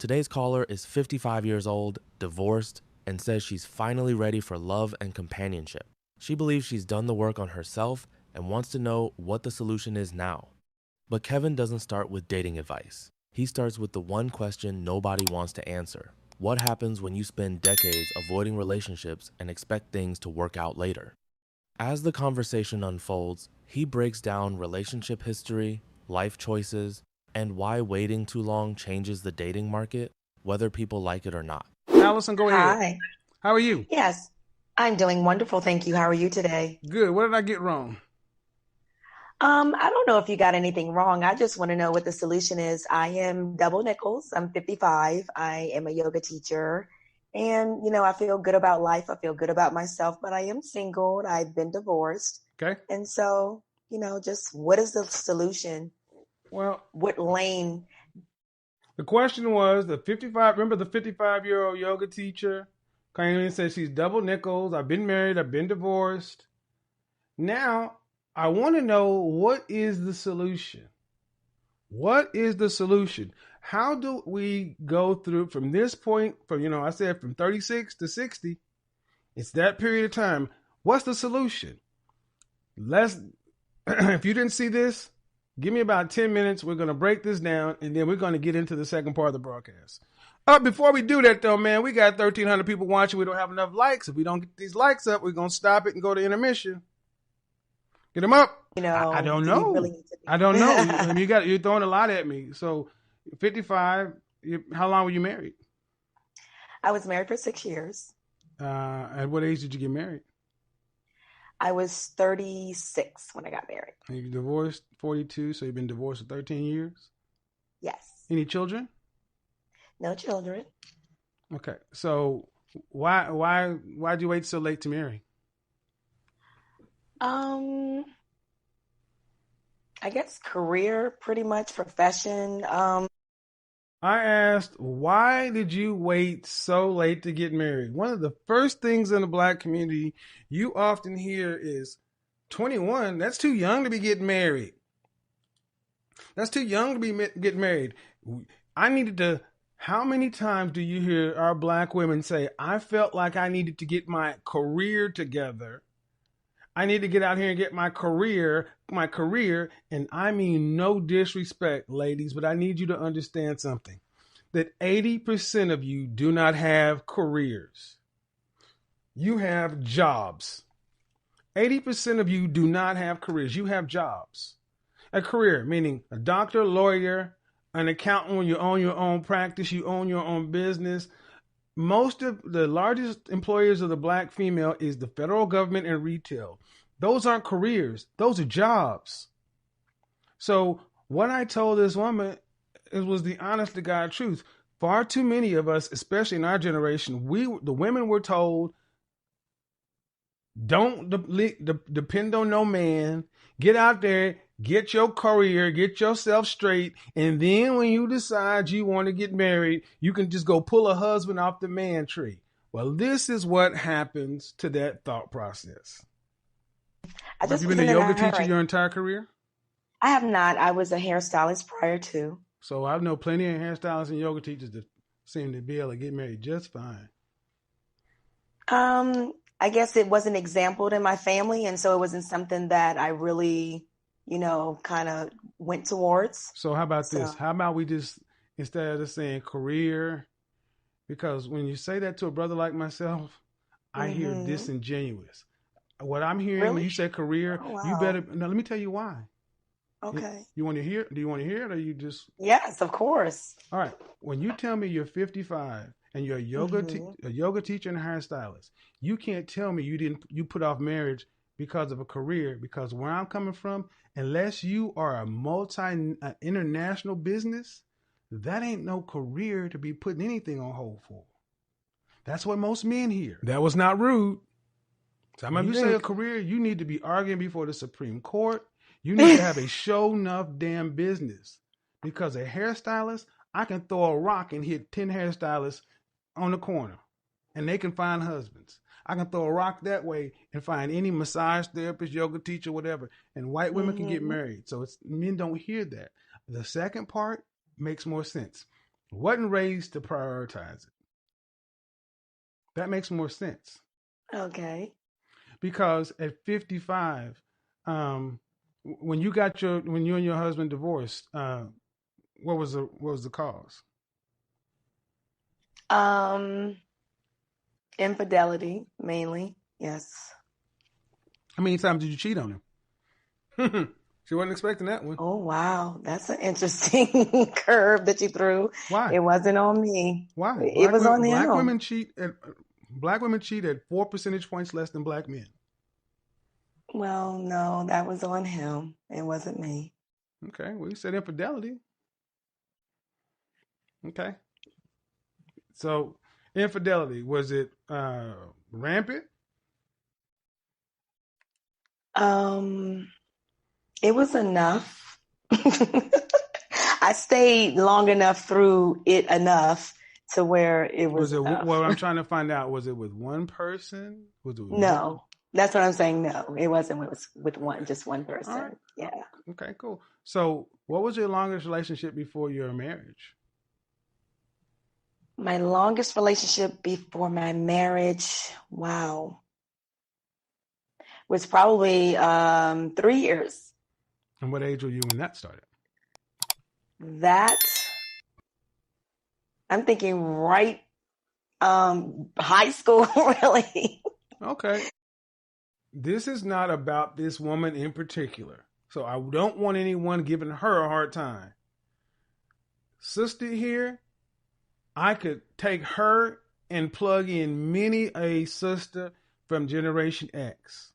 Today's caller is 55 years old, divorced, and says she's finally ready for love and companionship. She believes she's done the work on herself and wants to know what the solution is now. But Kevin doesn't start with dating advice. He starts with the one question nobody wants to answer. What happens when you spend decades avoiding relationships and expect things to work out later? As the conversation unfolds, he breaks down relationship history, life choices, and why waiting too long changes the dating market, whether people like it or not. Allison, go ahead. Hi. How are you? Yes, I'm doing wonderful. Thank you. How are you today? Good. What did I get wrong? I don't know if you got anything wrong. I just want to know what the solution is. I am Double Nichols. I'm 55. I am a yoga teacher. And, I feel good about life. I feel good about myself, but I am single. I've been divorced. Okay. And so, just what is the solution? Well, What lane? the question was remember the 55-year-old yoga teacher came in and said she's Double Nichols. I've been married. I've been divorced. Now, I want to know, what is the solution? What is the solution? How do we go through from this point, I said from 36 to 60, it's that period of time. What's the solution? If you didn't see this, give me about 10 minutes. We're going to break this down, and then we're going to get into the second part of the broadcast. Before we do that, though, man, we got 1,300 people watching. We don't have enough likes. If we don't get these likes up, we're going to stop it and go to intermission. Get them up. I don't know. I don't know. You're throwing a lot at me. So 55, how long were you married? I was married for 6 years. At what age did you get married? I was 36 when I got married. And you divorced 42, so you've been divorced for 13 years? Yes. Any children? No children. Okay. So why'd you wait so late to marry? I guess career, pretty much, profession. I asked, why did you wait so late to get married? One of the first things in the Black community you often hear is 21. That's too young to be getting married. That's too young to be getting married. How many times do you hear our Black women say, I felt like I needed to get my career together. I need to get out here and get my career, and I mean no disrespect, ladies, but I need you to understand something, that 80% of you do not have careers. You have jobs. 80% of you do not have careers. You have jobs. A career, meaning a doctor, lawyer, an accountant when you own your own practice, you own your own business. Most of the largest employers of the Black female is the federal government and retail. Those aren't careers. Those are jobs. So what I told this woman, it was the honest to God truth. Far too many of us, especially in our generation, the women were told, don't depend on no man. Get out there, get your career, get yourself straight, and then when you decide you want to get married, you can just go pull a husband off the man tree. Well, this is what happens to that thought process. Have you been a yoga teacher your entire career? I have not. I was a hairstylist prior to. So I know plenty of hairstylists and yoga teachers that seem to be able to get married just fine. I guess it wasn't exampled in my family, and so it wasn't something that I really, kind of went towards. So how about this? How about we just, instead of saying career, because when you say that to a brother like myself, I hear disingenuous. What I'm hearing when you say career, you better, now let me tell you why. Okay. You want to hear? Do you want to hear it, or you just? Yes, of course. All right. When you tell me you're 55 and you're a yoga teacher and a hairstylist, you can't tell me you put off marriage because of a career. Because where I'm coming from, unless you are a international business, that ain't no career to be putting anything on hold for. That's what most men hear. That was not rude. So when you say a career, you need to be arguing before the Supreme Court. You need to have a show enough damn business. Because a hairstylist, I can throw a rock and hit 10 hairstylists on the corner, and they can find husbands. I can throw a rock that way and find any massage therapist, yoga teacher, whatever, and white women can get married. So men don't hear that. The second part makes more sense. Wasn't raised to prioritize it. That makes more sense. Okay. Because at 55, when you and your husband divorced, what was the cause? Infidelity mainly. Yes. How many times did you cheat on him? She wasn't expecting that one. Oh wow, that's an interesting curve that you threw. Why? It wasn't on me. Why? It was on him. Black women cheat at 4 percentage points less than black men. Well, no, that was on him. It wasn't me. Okay. Well, you said infidelity. Okay. So infidelity, was it rampant? It was enough. I stayed long enough through it enough to where it was enough. Well, I'm trying to find out, was it with one person? No, that's what I'm saying. No, it wasn't with just one person. Right. Yeah. Okay, cool. So what was your longest relationship before your marriage? My longest relationship before my marriage, wow, was probably 3 years. And what age were you when that started? I'm thinking right high school, really. Okay. This is not about this woman in particular. So I don't want anyone giving her a hard time. Sister here, I could take her and plug in many a sister from Generation X.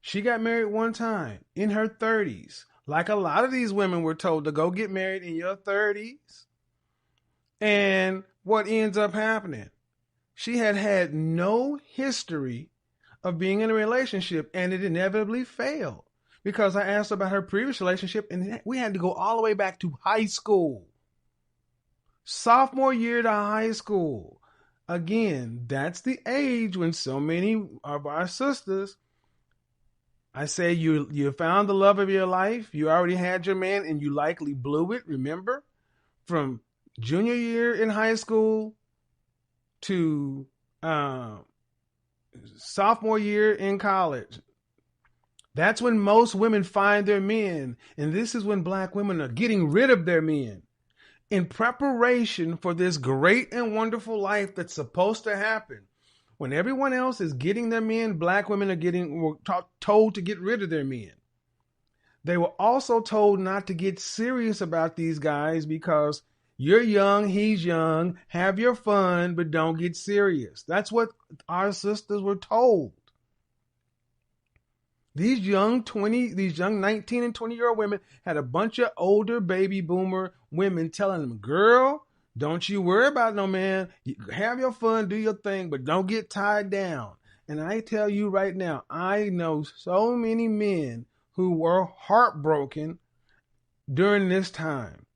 She got married one time in her 30s. Like a lot of these women were told to go get married in your 30s. And what ends up happening? She had no history of being in a relationship, and it inevitably failed. Because I asked about her previous relationship, and we had to go all the way back to high school. Sophomore year to high school. Again, that's the age when so many of our sisters, I say you found the love of your life. You already had your man and you likely blew it. Remember, from junior year in high school to sophomore year in college. That's when most women find their men. And this is when black women are getting rid of their men in preparation for this great and wonderful life that's supposed to happen. When everyone else is getting their men, black women were told to get rid of their men. They were also told not to get serious about these guys because you're young, he's young, have your fun, but don't get serious. That's what our sisters were told. These young 19 and 20-year-old women had a bunch of older baby boomer women telling them, girl, don't you worry about no man. Have your fun, do your thing, but don't get tied down. And I tell you right now, I know so many men who were heartbroken during this time.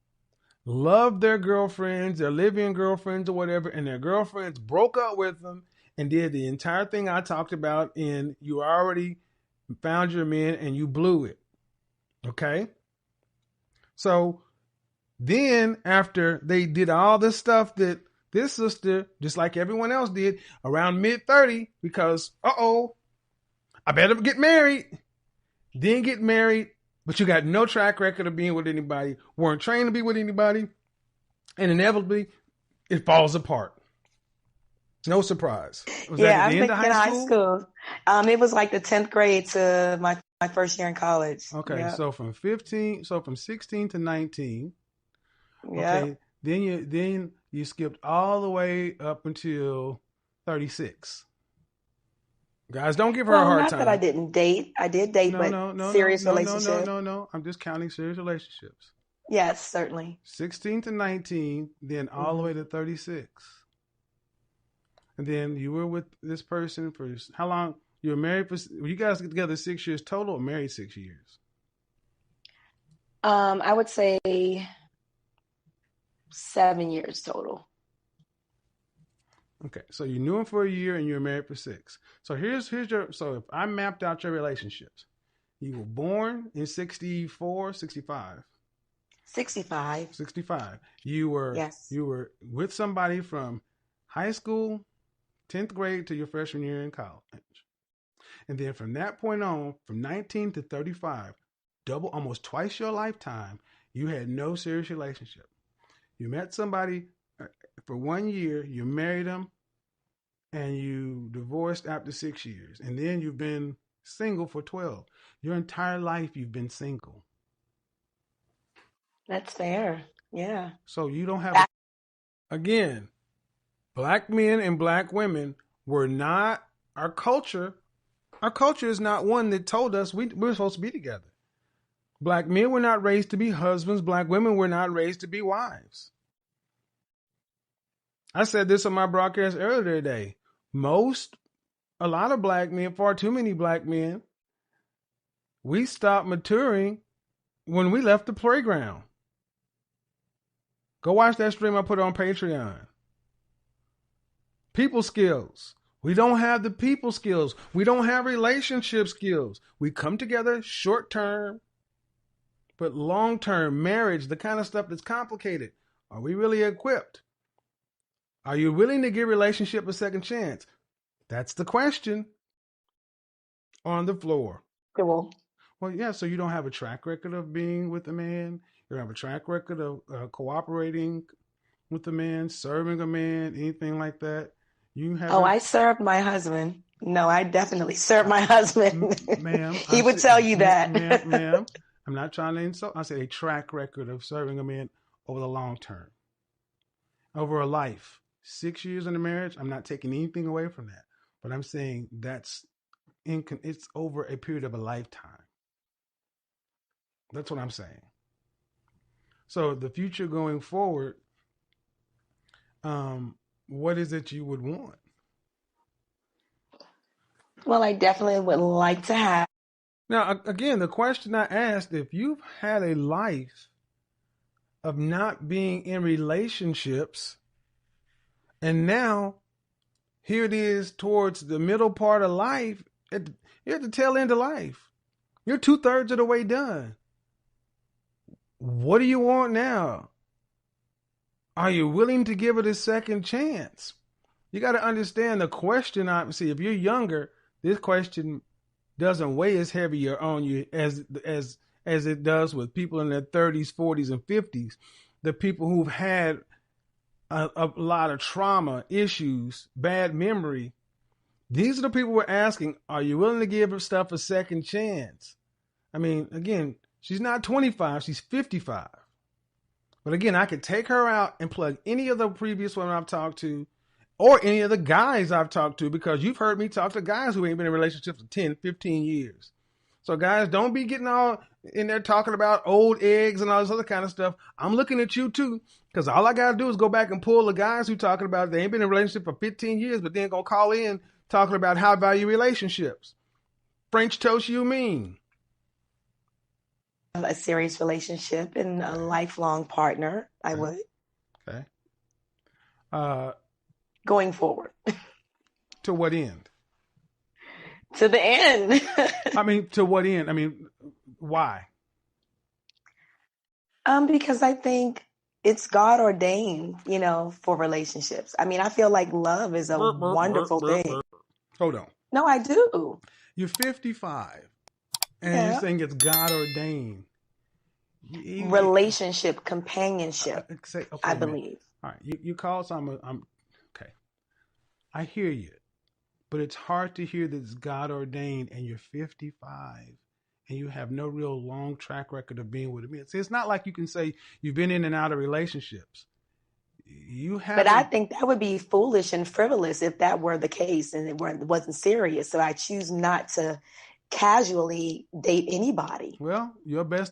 Loved their girlfriends, their live-in girlfriends or whatever, and their girlfriends broke up with them and did the entire thing I talked about in you already found your man and you blew it. Okay? So then after they did all this stuff that this sister, just like everyone else did, around mid-30, because, I better get married. Then get married, but you got no track record of being with anybody, weren't trained to be with anybody, and inevitably, it falls apart. No surprise. Was that at the end of high school? It was like the 10th grade to my first year in college. Okay, yep. So from 16 to 19. Yeah. Okay, then you skipped all the way up until 36. Guys, don't give her a hard not time. Not that I didn't date. I did date, serious relationships. No. I'm just counting serious relationships. Yes, certainly. 16 to 19, then all the way to 36. And then you were with this person for how long? You were married for, you guys get together 6 years total or married 6 years? I would say 7 years total. Okay, so you knew him for a year and you were married for 6. So so if I mapped out your relationships, you were born in 64, 65. 65. 65. You were Yes. with somebody from high school, 10th grade to your freshman year in college. And then from that point on, from 19 to 35, almost twice your lifetime, you had no serious relationship. You met somebody for 1 year, you married them, and you divorced after 6 years. And then you've been single for 12. Your entire life, you've been single. That's fair. Yeah. So you don't have, again, black men and black women were not our culture. Our culture is not one that told us we're supposed to be together. Black men were not raised to be husbands. Black women were not raised to be wives. I said this on my broadcast earlier today. A lot of black men, far too many black men, we stopped maturing when we left the playground. Go watch that stream I put on Patreon. People skills. We don't have the people skills. We don't have relationship skills. We come together short term, but long term, marriage, the kind of stuff that's complicated. Are we really equipped? Are you willing to give relationship a second chance? That's the question on the floor. Cool. Well, yeah, so you don't have a track record of being with a man. You don't have a track record of cooperating with a man, serving a man, anything like that. I served my husband. No, I definitely served my husband. Ma'am. He would tell you that. Ma'am, I'm not trying to insult. I said a track record of serving a man over the long term, over a life. 6 years in a marriage, I'm not taking anything away from that. But I'm saying it's over a period of a lifetime. That's what I'm saying. So the future going forward, what is it you would want? Well, I definitely would like to have. Now, again, the question I asked, if you've had a life of not being in relationships, and now here it is towards the middle part of life, you're at the tail end of life. You're 2/3 of the way done. What do you want now? Are you willing to give it a second chance? You got to understand the question. See, if you're younger, this question doesn't weigh as heavy on you as it does with people in their 30s, 40s, and 50s. The people who've had a lot of trauma, issues, bad memory. These are the people we're asking, are you willing to give stuff a second chance? I mean, again, she's not 25, she's 55. But again, I could take her out and plug any of the previous women I've talked to or any of the guys I've talked to, because you've heard me talk to guys who ain't been in relationships for 10, 15 years. So guys, don't be getting all in there talking about old eggs and all this other kind of stuff. I'm looking at you too, because all I got to do is go back and pull the guys who talking about they ain't been in a relationship for 15 years, but then gonna call in talking about high value relationships. French toast, you mean? A serious relationship and a lifelong partner. I would. Okay. Going forward. To what end? To the end. I mean, to what end? I mean, why? Because I think it's God ordained, for relationships. I mean, I feel like love is a wonderful thing. Hold on. No, I do. You're 55, and you're saying it's God ordained. Relationship, companionship, I believe. All right, you call something. Okay. I hear you, but it's hard to hear that it's God ordained, and you're 55, and you have no real long track record of being with a man. See, it's not like you can say you've been in and out of relationships. But I think that would be foolish and frivolous if that were the case and it wasn't serious. So I choose not to casually date anybody. Well, your best.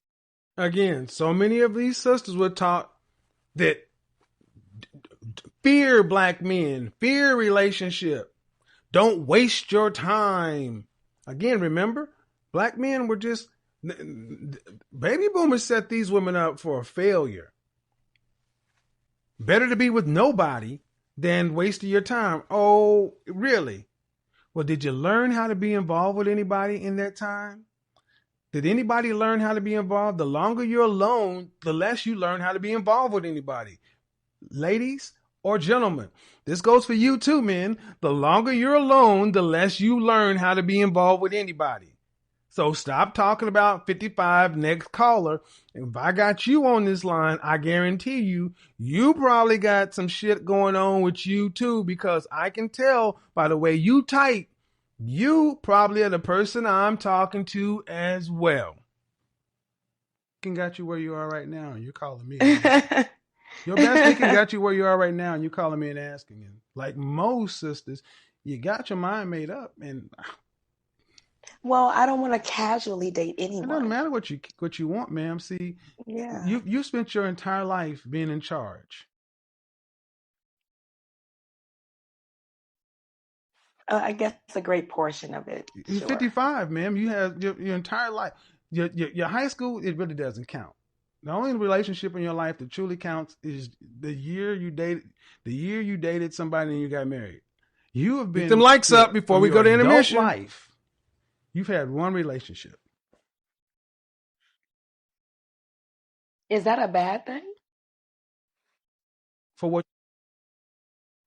Again, so many of these sisters were taught that fear black men, fear relationship. Don't waste your time. Again, remember, black men were just, baby boomers set these women up for a failure. Better to be with nobody than wasting your time. Oh, really? Well, did you learn how to be involved with anybody in that time? Did anybody learn how to be involved? The longer you're alone, the less you learn how to be involved with anybody. Ladies or gentlemen, this goes for you too, men. The longer you're alone, the less you learn how to be involved with anybody. So stop talking about 55 next caller. If I got you on this line, I guarantee you probably got some shit going on with you too, because I can tell by the way you type, you probably are the person I'm talking to as well. Can got you where you are right now, and you're calling me. Your best thinking got you where you are right now, and you're calling me and asking. And like most sisters, you got your mind made up, and Well, I don't want to casually date it doesn't anyone. matter what you want, ma'am. See, Yeah. you spent your entire life being in charge. I guess a great portion of it. You're Sure. 55, ma'am. You have your entire life. Your high school, it really doesn't count. The only relationship in your life that truly counts is the year you dated somebody and you got married. You have been. Get them likes up before we go to intermission. Life, you've had one relationship. Is that a bad thing? For what?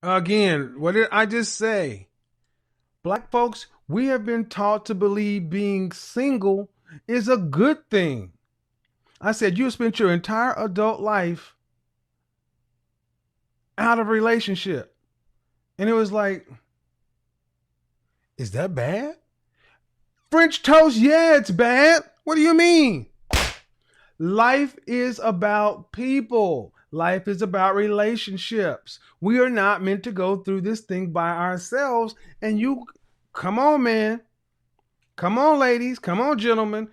Again, what did I just say? Black folks, we have been taught to believe being single is a good thing. I said you spent your entire adult life out of a relationship. And it was like, is that bad? French toast, yeah, it's bad. What do you mean? Life is about people. Life is about relationships. We are not meant to go through this thing by ourselves. And you, come on, man. Come on, ladies. Come on, gentlemen.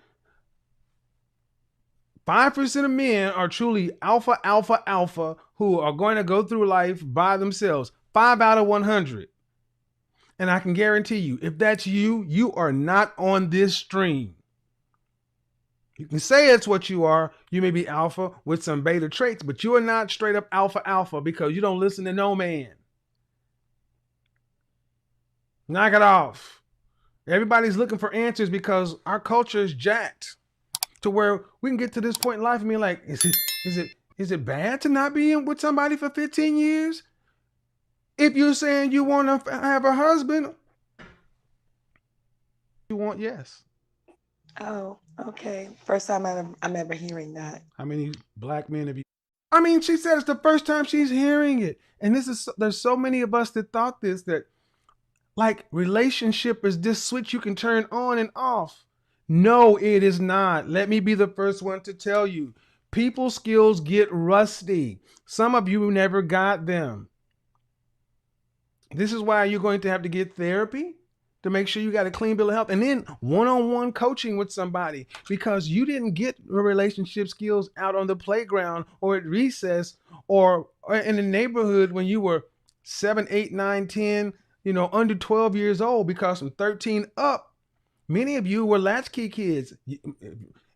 5% of men are truly alpha who are going to go through life by themselves. 5 out of 100. And I can guarantee you, if that's you, you are not on this stream. You can say it's what you are. You may be alpha with some beta traits, but you are not straight up alpha because you don't listen to no man. Knock it off. Everybody's looking for answers because our culture is jacked to where we can get to this point in life and be like, is it bad to not be with somebody for 15 years? If you're saying you want to have a husband, you want yes. Oh, okay. First time I'm ever hearing that. How many black men have you? I mean, she said it's the first time she's hearing it. And there's so many of us that thought this, that like relationship is this switch you can turn on and off. No, it is not. Let me be the first one to tell you. People skills get rusty. Some of you never got them. This is why you're going to have to get therapy to make sure you got a clean bill of health, and then one-on-one coaching with somebody, because you didn't get relationship skills out on the playground or at recess or in the neighborhood when you were 7, 8, 9, 10, under 12 years old, because from 13 up, many of you were latchkey kids.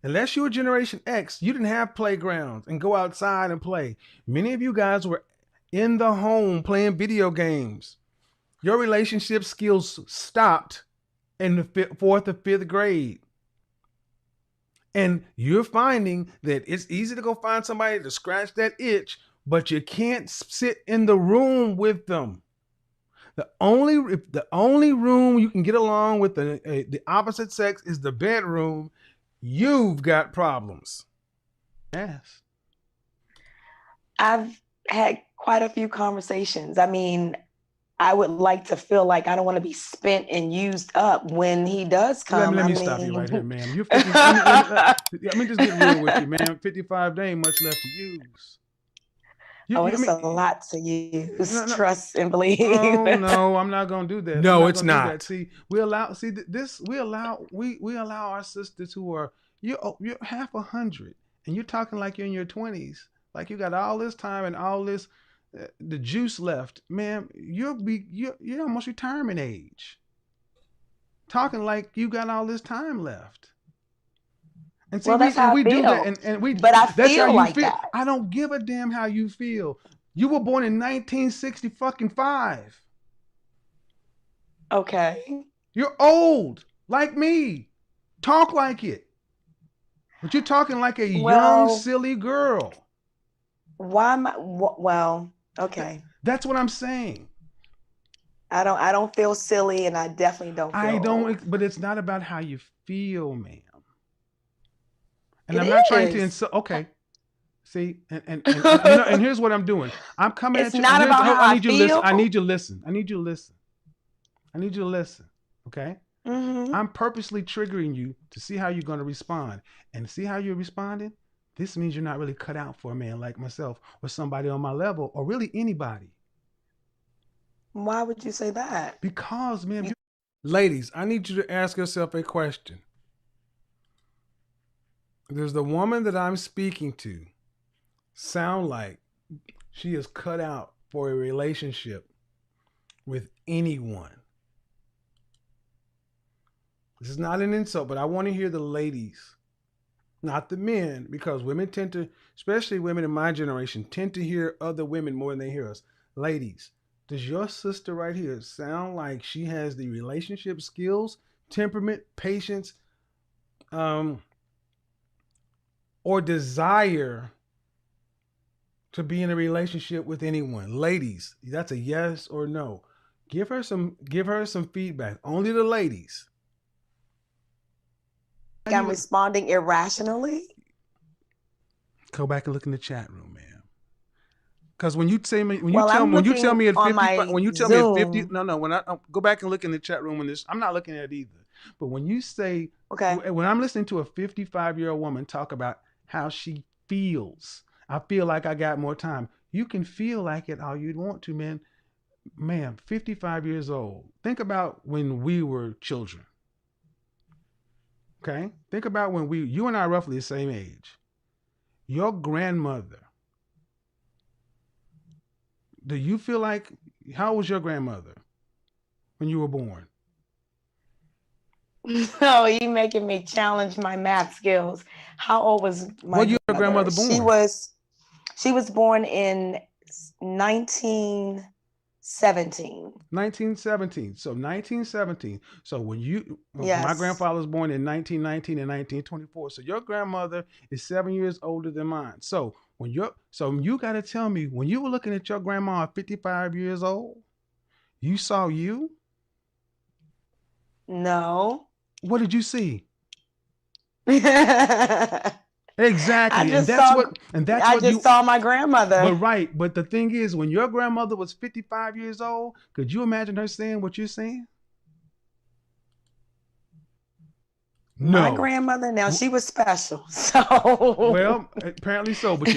Unless you were Generation X, you didn't have playgrounds and go outside and play. Many of you guys were in the home playing video games. Your relationship skills stopped in the 4th or 5th grade. And you're finding that it's easy to go find somebody to scratch that itch, but you can't sit in the room with them. The only room you can get along with the opposite sex is the bedroom. You've got problems. Yes. I've had quite a few conversations. I mean, I would like to feel like I don't want to be spent and used up when he does come. Let me stop you right here, ma'am. You're 50. Let me just get real with you, ma'am. 55, there ain't much left to use. It's a lot to use. No. Trust and believe. Oh no, I'm not gonna do that. No, it's not. See, we allow our sisters who are you're half 100, and you're talking like you're in your 20s, like you got all this time and all this. The juice left, ma'am. You're almost retirement age. Talking like you got all this time left. And see, that's how I feel. Do that, and we. But I that's feel how you like feel. that. I don't give a damn how you feel. You were born in 1965. Okay. You're old, like me. Talk like it. But you're talking like a young, Well, silly girl. why am I? Well, okay. That's what I'm saying. I don't feel silly, and I definitely don't feel I old. don't, but it's not about how you feel, ma'am. And It I'm not trying to is. insult. Okay. See, and you know, and here's what I'm doing. I'm coming It's at you, and not here's about how I I need you to listen. feel. I need you to listen. I need you to listen. I need you to listen. Okay. Hmm. I'm purposely triggering you to see how you're going to respond. And see how you're responding? This means you're not really cut out for a man like myself or somebody on my level or really anybody. Why would you say that? Because, man, ladies, I need you to ask yourself a question. Does the woman that I'm speaking to sound like she is cut out for a relationship with anyone? This is not an insult, but I want to hear the ladies, not the men, because women tend to, especially women in my generation, tend to hear other women more than they hear us. Ladies, does your sister right here sound like she has the relationship skills, temperament, patience, or desire to be in a relationship with anyone? Ladies, that's a yes or no. Give her some feedback. Only the ladies. I'm responding irrationally. Go back and look in the chat room, man. Because when you say me, Well, I'm when you tell looking me at on 55, my when you tell me at 50, Zoom. no, when I go back and look in the chat room when this, I'm not looking at it either. But when you say, Okay. when I'm listening to a 55-year-old woman talk about how she feels, I feel like I got more time. You can feel like it all you'd want to, man. Man, 55 years old. Think about when we were children. Okay? Think about when you and I are roughly the same age. Your grandmother, do you feel like, how was your grandmother when you were born? No, you making me challenge my math skills. How old was my What year your grandmother? grandmother She born? was she was born in 1917. 1917. So 1917. So my Yes. grandfather was born in 1919 and 1924. So your grandmother is 7 years older than mine. So you got to tell me, when you were looking at your grandma at 55 years old, you saw you? No. What did you see? I Exactly. And just saw that's I what just you saw my but grandmother. right, but the thing is, when your grandmother was 55 years old, could you imagine her saying what you're saying? My No. grandmother, now she was special. So Well, apparently so. But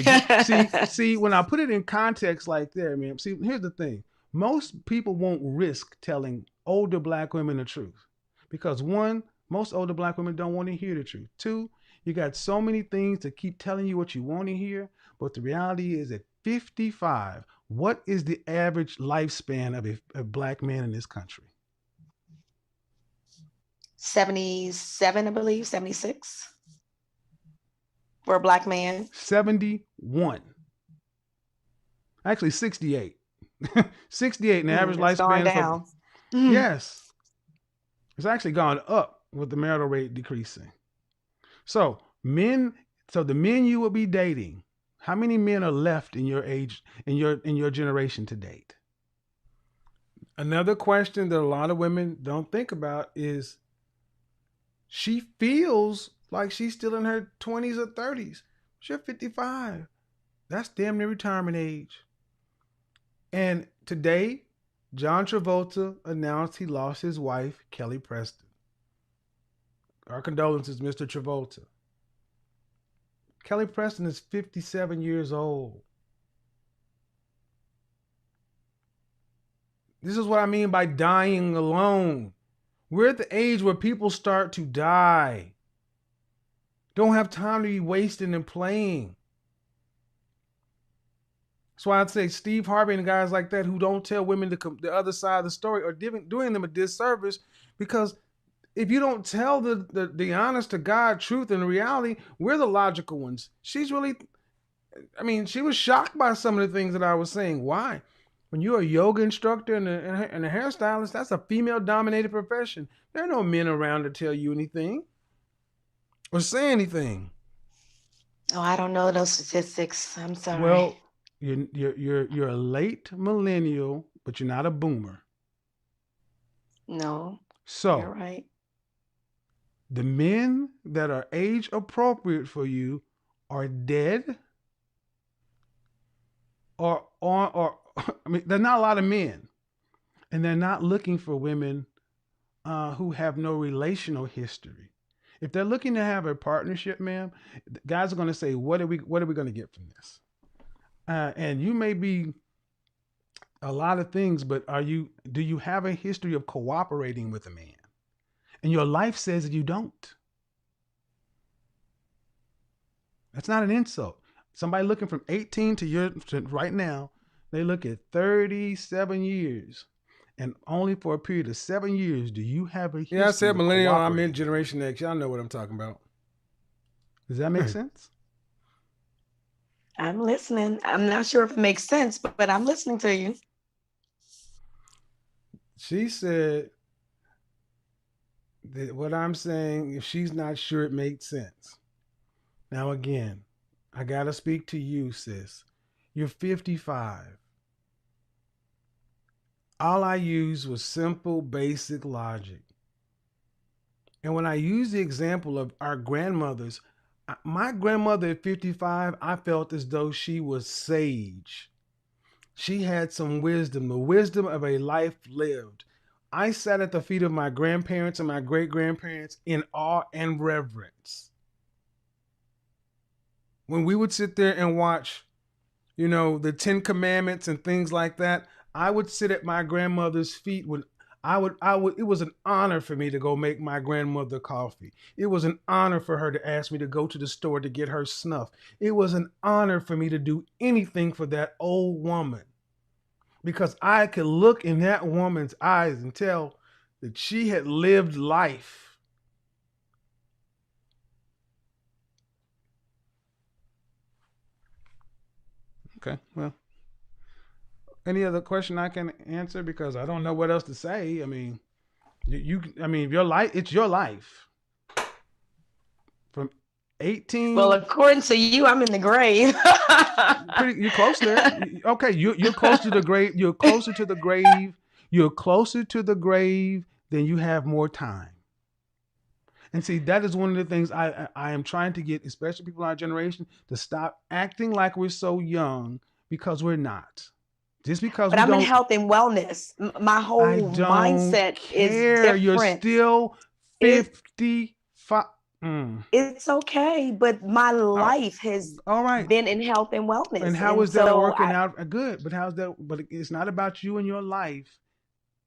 see, when I put it in context like that, man. See, here's the thing: most people won't risk telling older black women the truth because one, most older black women don't want to hear the truth. Two, you got so many things to keep telling you what you want to hear, but the reality is at 55, what is the average lifespan of a black man in this country? 77, I believe, 76 for a black man. 71. Actually, 68. 68, and the average It's gone lifespan for, down. Mm. yes, it's actually gone up with the marital rate decreasing. So the men you will be dating, how many men are left in your age, in your generation to date? Another question that a lot of women don't think about is, she feels like she's still in her 20s or 30s. She's 55. That's damn near retirement age. And today, John Travolta announced he lost his wife, Kelly Preston. Our condolences, Mr. Travolta. Kelly Preston is 57 years old. This is what I mean by dying alone. We're at the age where people start to die. Don't have time to be wasting and playing. That's why I'd say Steve Harvey and guys like that who don't tell women the other side of the story are doing them a disservice, because if you don't tell the honest to God truth and reality, we're the logical ones. She was shocked by some of the things that I was saying. Why? When you're a yoga instructor and a hairstylist, that's a female-dominated profession. There are no men around to tell you anything or say anything. Oh, I don't know those statistics. I'm sorry. Well, you're a late millennial, but you're not a boomer. No, you're So right. the men that are age appropriate for you are dead or I mean, there's not a lot of men, and they're not looking for women who have no relational history. If they're looking to have a partnership, ma'am, guys are going to say, what are we going to get from this? And you may be a lot of things, but do you have a history of cooperating with a man? And your life says that you don't. That's not an insult. Somebody looking from 18 to right now, they look at 37 years. And only for a period of 7 years do you have a history Yeah, I said of millennial. I cooperating. meant Generation X. Y'all know what I'm talking about. Does that make sense? I'm listening. I'm not sure if it makes sense, but I'm listening to you. She said that what I'm saying, if she's not sure it makes sense. Now, again, I got to speak to you, sis. You're 55. All I used was simple, basic logic. And when I use the example of our grandmothers, my grandmother at 55, I felt as though she was sage. She had some wisdom, the wisdom of a life lived. I sat at the feet of my grandparents and my great grandparents in awe and reverence. When we would sit there and watch, the 10 Commandments and things like that, I would sit at my grandmother's feet when it was an honor for me to go make my grandmother coffee. It was an honor for her to ask me to go to the store to get her snuff. It was an honor for me to do anything for that old woman because I could look in that woman's eyes and tell that she had lived life. Okay, well, any other question I can answer because I don't know what else to say. I mean, your life, it's your life. From 18. Well, according to you, I'm in the grave. You're close there. Okay, you're close to the grave. You're closer to the grave. You're closer to the grave than you have more time. And see, that is one of the things I am trying to get, especially people in our generation, to stop acting like we're so young because we're not. Just because but I'm in health and wellness. My whole mindset is different. You're still 55. It's okay, but my life has been in health and wellness. And how is that working out? Good, but how's that? But it's not about you and your life.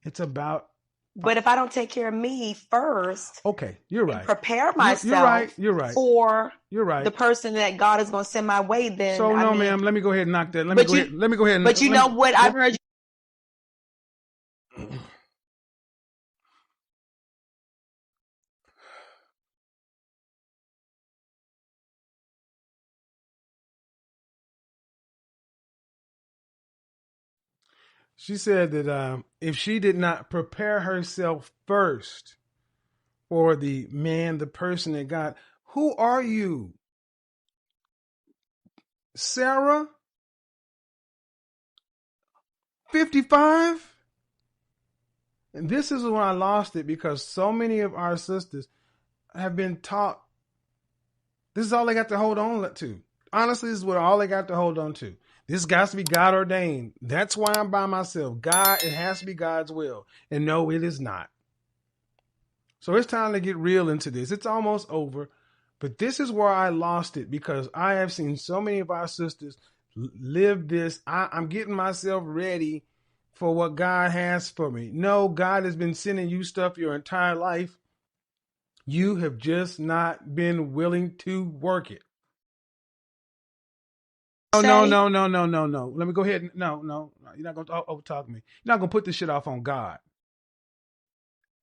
It's about. But if I don't take care of me first, okay, you're right. Prepare myself. You're right. For the person that God is going to send my way. Then so no, ma'am. Let me go ahead and knock that. Let me go ahead. But you know what I've heard. She said that if she did not prepare herself first for the man, the person that God, who are you? Sarah? 55? And this is when I lost it because so many of our sisters have been taught this is all they got to hold on to. Honestly, this is what all they got to hold on to. This got to be God ordained. That's why I'm by myself. God, it has to be God's will. And no, it is not. So it's time to get real into this. It's almost over. But this is where I lost it because I have seen so many of our sisters live this. I'm getting myself ready for what God has for me. No, God has been sending you stuff your entire life. You have just not been willing to work it. No. Let me go ahead. No. You're not going to overtalk me. You're not going to put this shit off on God.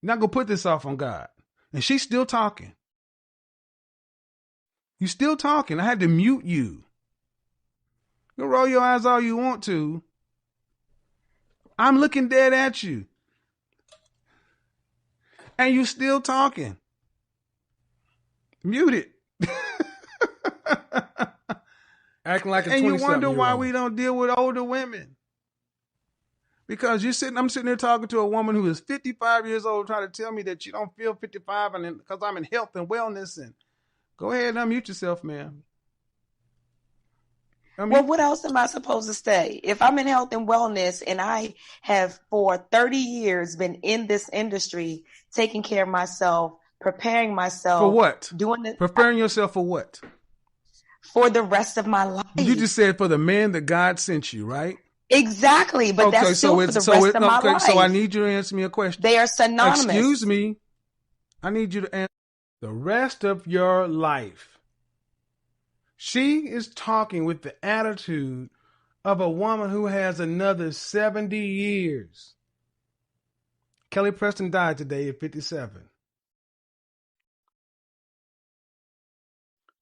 You're not going to put this off on God. And she's still talking. You're still talking. I had to mute you. You roll your eyes all you want to. I'm looking dead at you. And you still talking. Mute it. Acting like a And you 20-something wonder year why old. we don't deal with older women. Because I'm sitting there talking to a woman who is 55 years old trying to tell me that you don't feel 55 and because I'm in health and wellness. And go ahead and unmute yourself, ma'am. Well, what else am I supposed to say? If I'm in health and wellness and I have for 30 years been in this industry, taking care of myself, preparing myself. For what? Doing it. Preparing yourself for what? For the rest of my life. You just said for the man that God sent you, right? Exactly, but that's still for the rest of my life. So I need you to answer me a question. They are synonymous. Excuse me. I need you to answer the rest of your life. She is talking with the attitude of a woman who has another 70 years. Kelly Preston died today at 57.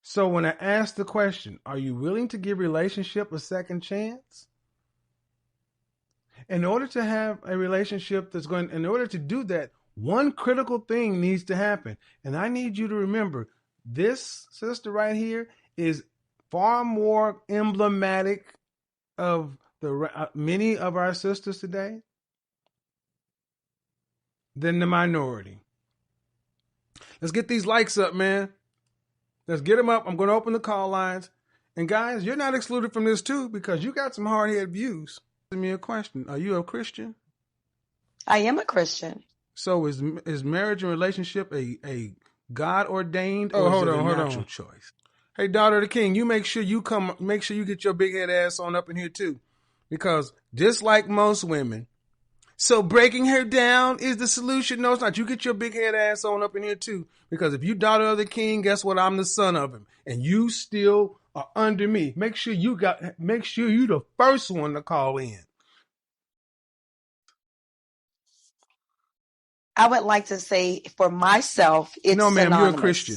So when I ask the question, are you willing to give relationship a second chance? In order to have a relationship in order to do that, one critical thing needs to happen. And I need you to remember, this sister right here is far more emblematic of many of our sisters today than the minority. Let's get these likes up, man. Let's get them up. I'm going to open the call lines. And guys, you're not excluded from this too because you got some hard-headed views. Ask me a question. Are you a Christian? I am a Christian. So is marriage and relationship a God ordained or is it a natural choice? Hey, daughter of the king, you make sure you get your big head ass on up in here too. Because just like most women, so breaking her down is the solution. No, it's not. You get your big head ass on up in here too. Because if you daughter of the king, guess what? I'm the son of him. And you still are under me. Make sure you the first one to call in. I would like to say for myself, it's no, ma'am, synonymous. You're a Christian.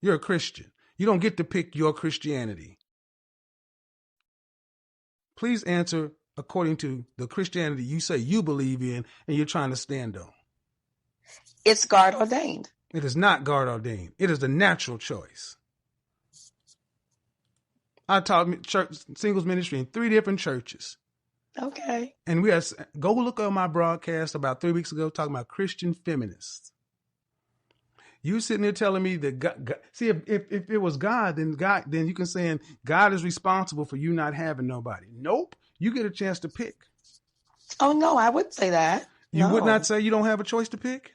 You're a Christian. You don't get to pick your Christianity. Please answer according to the Christianity you say you believe in and you're trying to stand on. It's God ordained. It is not God ordained. It is the natural choice. I taught church singles ministry in 3 different churches. Okay. And go look at my broadcast about 3 weeks ago talking about Christian feminists. You sitting there telling me that God, see, if it was God, then you can say God is responsible for you not having nobody. Nope. You get a chance to pick. Oh, no, I wouldn't say that. You would not say you don't have a choice to pick?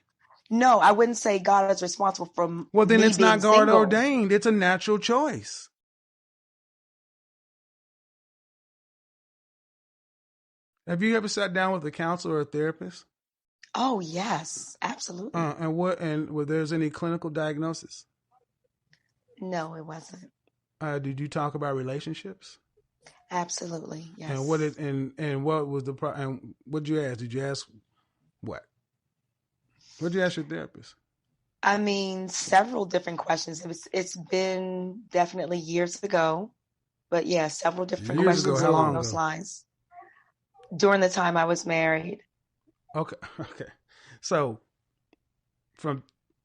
No, I wouldn't say God is responsible for Well, then me it's not being God single. ordained. It's a natural choice. Have you ever sat down with a counselor or a therapist? Oh, yes, absolutely. And were there's any clinical diagnosis? No, it wasn't. Did you talk about relationships? Absolutely, yes. And what was the and what did you ask? Did you ask what? What did you ask your therapist? I mean, several different questions. It's been definitely years ago, but yeah, several different questions along those lines. During the time I was married. Okay. So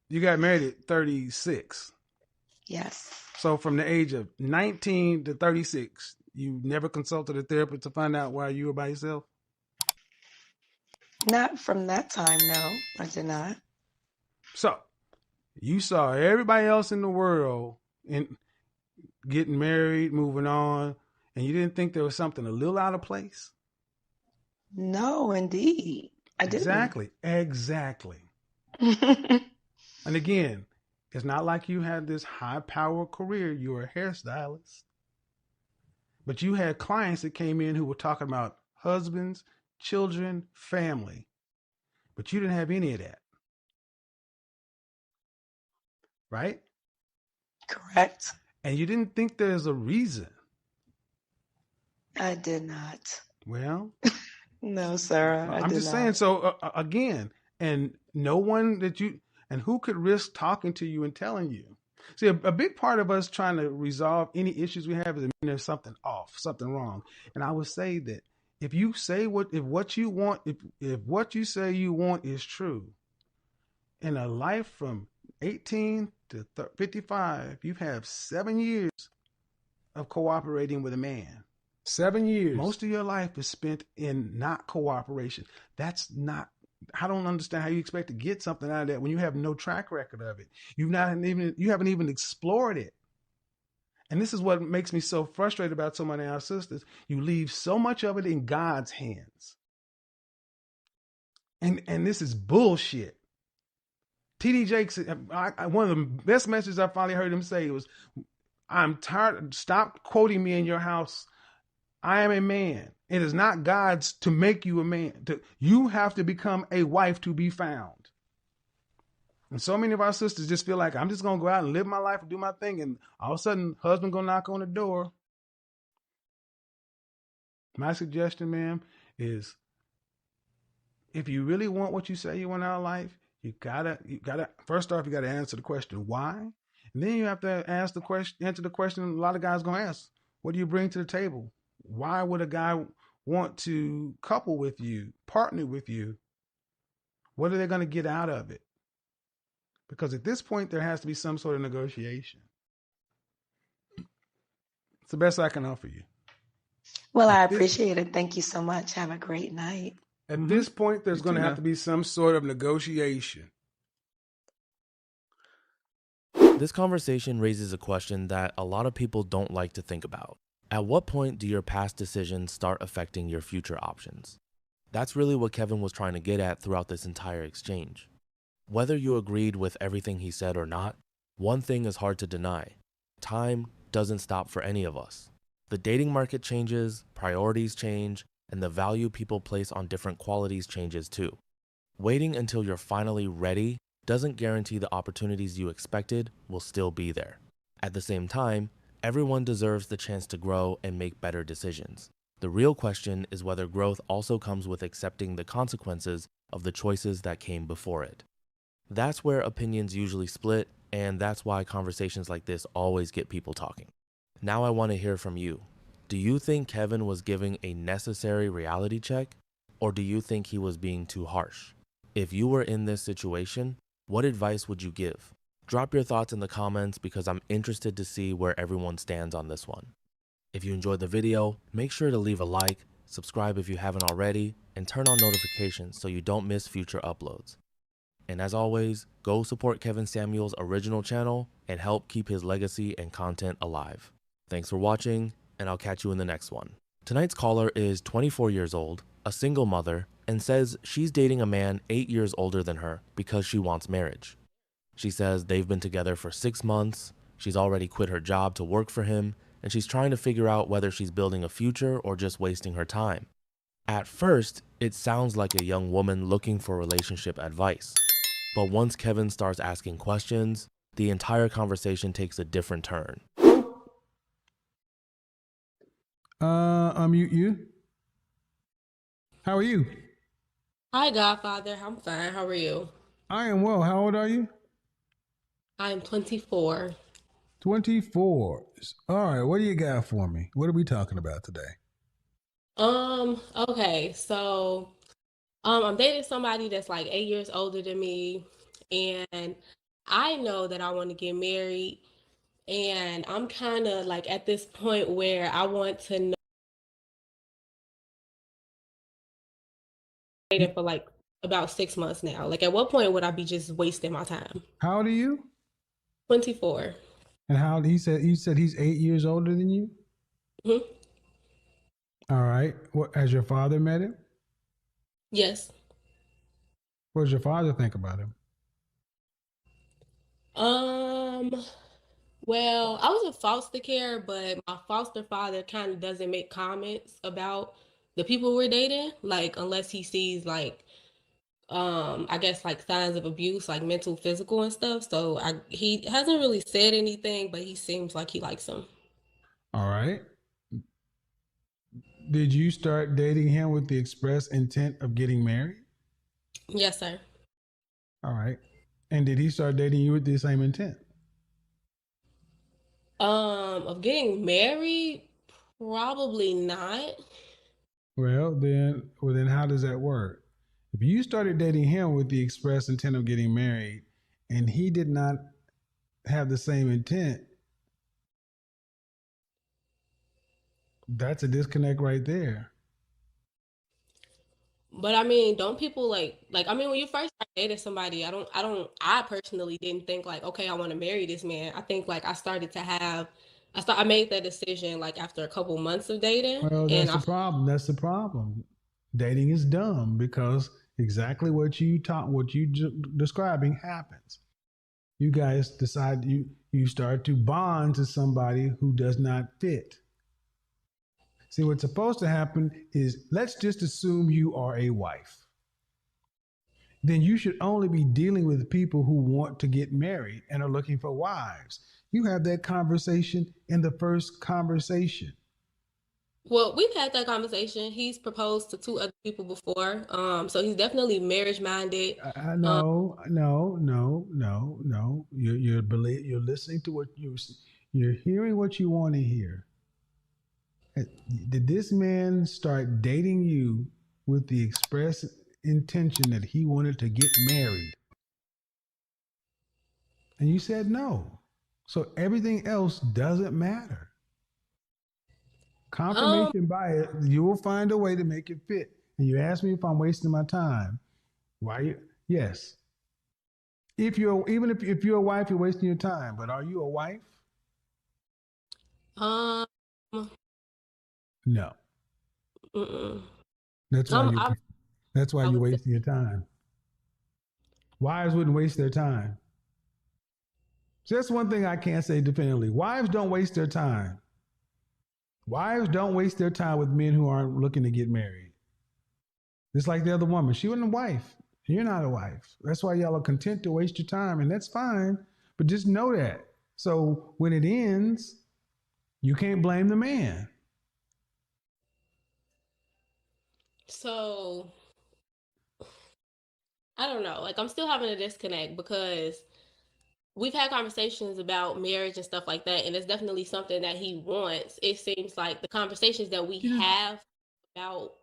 you got married at 36. Yes. So from the age of 19 to 36, you never consulted a therapist to find out why you were by yourself? Not from that time, no, I did not. So you saw everybody else in the world getting married, moving on, and you didn't think there was something a little out of place? No, indeed. I didn't. Exactly. And again, it's not like you had this high power career. You were a hairstylist. But you had clients that came in who were talking about husbands, children, family. But you didn't have any of that. Right? Correct. And you didn't think there's a reason. I did not. Well, no, sir. I'm just saying. So again, and no one and who could risk talking to you and telling you? See, a big part of us trying to resolve any issues we have is there's something off, something wrong. And I would say that if you say what you want, if what you say you want is true, in a life from 18 to 55, you have 7 years of cooperating with a man. 7 years. Most of your life is spent in not cooperation. That's not, I don't understand how you expect to get something out of that when you have no track record of it. You haven't even explored it. And this is what makes me so frustrated about so many of our sisters. You leave so much of it in God's hands. And this is bullshit. TD Jakes, one of the best messages I finally heard him say was, I'm tired, stop quoting me in your house. I am a man. It is not God's to make you a man. You have to become a wife to be found. And so many of our sisters just feel like, I'm just going to go out and live my life and do my thing. And all of a sudden, husband going to knock on the door. My suggestion, ma'am, is if you really want what you say you want out of life, you gotta, first off, you gotta answer the question, why? And then you have to answer the question a lot of guys gonna ask, what do you bring to the table? Why would a guy want to couple with you, partner with you? What are they gonna get out of it? Because at this point, there has to be some sort of negotiation. It's the best I can offer you. Well, I appreciate it. Thank you so much. Have a great night. At this point, there's going to have to be some sort of negotiation. This conversation raises a question that a lot of people don't like to think about. At what point do your past decisions start affecting your future options? That's really what Kevin was trying to get at throughout this entire exchange. Whether you agreed with everything he said or not, one thing is hard to deny. Time doesn't stop for any of us. The dating market changes, priorities change, and the value people place on different qualities changes too. Waiting until you're finally ready doesn't guarantee the opportunities you expected will still be there. At the same time, everyone deserves the chance to grow and make better decisions. The real question is whether growth also comes with accepting the consequences of the choices that came before it. That's where opinions usually split, and that's why conversations like this always get people talking. Now I want to hear from you. Do you think Kevin was giving a necessary reality check, or do you think he was being too harsh? If you were in this situation, what advice would you give? Drop your thoughts in the comments because I'm interested to see where everyone stands on this one. If you enjoyed the video, make sure to leave a like, subscribe if you haven't already, and turn on notifications so you don't miss future uploads. And as always, go support Kevin Samuel's original channel and help keep his legacy and content alive. Thanks for watching, and I'll catch you in the next one. Tonight's caller is 24 years old, a single mother, and says she's dating a man 8 years older than her because she wants marriage. She says they've been together for 6 months, she's already quit her job to work for him, and she's trying to figure out whether she's building a future or just wasting her time. At first, it sounds like a young woman looking for relationship advice. But once Kevin starts asking questions, the entire conversation takes a different turn. Unmute you. How are you? Hi, Godfather. I'm fine. How are you? I am well. How old are you? I am 24. 24. All right. What do you got for me? What are we talking about today? Okay, so I'm dating somebody that's like 8 years older than me, and I know that I want to get married, and I'm kind of like at this point where I want to know dating for like about 6 months now. Like, at what point would I be just wasting my time? How old are you? 24. And how you said he's 8 years older than you? Mm-hmm. All right. What, has your father met him? Yes. What does your father think about him? Well, I was in foster care, but my foster father kind of doesn't make comments about the people we're dating, like unless he sees like I guess like signs of abuse, like mental, physical and stuff. So he hasn't really said anything, but he seems like he likes him. All right. Did you start dating him with the express intent of getting married? Yes, sir. All right. And did he start dating you with the same intent? Of getting married, probably not. Well, then how does that work? If you started dating him with the express intent of getting married and he did not have the same intent, That's a disconnect right there. But I mean, don't people like I mean when you first start dating somebody, I personally didn't think like, okay, I want to marry this man. I think like I made that decision like after a couple months of dating Well, and that's the problem. That's the problem. Dating is dumb because exactly what you describing happens. You guys decide you start to bond to somebody who does not fit. See, what's supposed to happen is let's just assume you are a wife. Then you should only be dealing with people who want to get married and are looking for wives. You have that conversation in the first conversation. well, we've had that conversation. He's proposed to two other people before. So he's definitely marriage minded. Um, No. You're listening to what you're hearing what you want to hear. Did this man start dating you with the express intention that he wanted to get married? And you said no. So everything else doesn't matter. um, Confirmation bias, you will find a way to make it fit. And you ask me if I'm wasting my time. Why you yes. If you're a wife, you're wasting your time. But are you a wife? um, No. mm-mm. That's why you I, that's why I you're would say, wasting your time. Wives wouldn't waste their time. So that's one thing I can't say definitively. Wives don't waste their time. Wives don't waste their time with men who aren't looking to get married. Just like the other woman. She wasn't a wife. You're not a wife. That's why y'all are content to waste your time, and that's fine. But just know that. So when it ends, you can't blame the man. so I don't know. Like I'm still having a disconnect because we've had conversations about marriage and stuff like that, and it's definitely something that he wants. It seems like the conversations that we He have about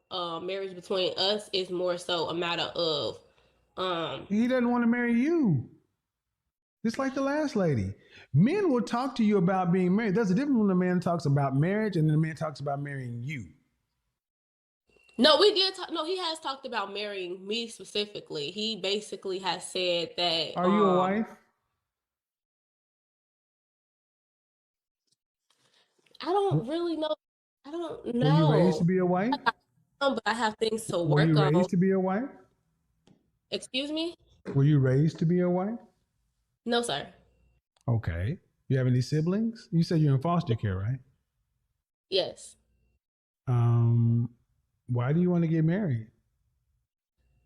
marriage between us is more so a matter of um he doesn't want to marry you. Just like the last lady. Men will talk to you about being married. There's a difference when a man talks about marriage and then a man talks about marrying you. no, we did talk, no, he has talked about marrying me specifically. He basically has said that Are you a wife? I don't really know. I don't Were you raised to know. be a wife? But I have things to Were work you on. raised to be a wife? Excuse me? Were you raised to be a wife? No, sir. Okay. You have any siblings? You said you're in foster care, right? Yes. Um, why do you want to get married?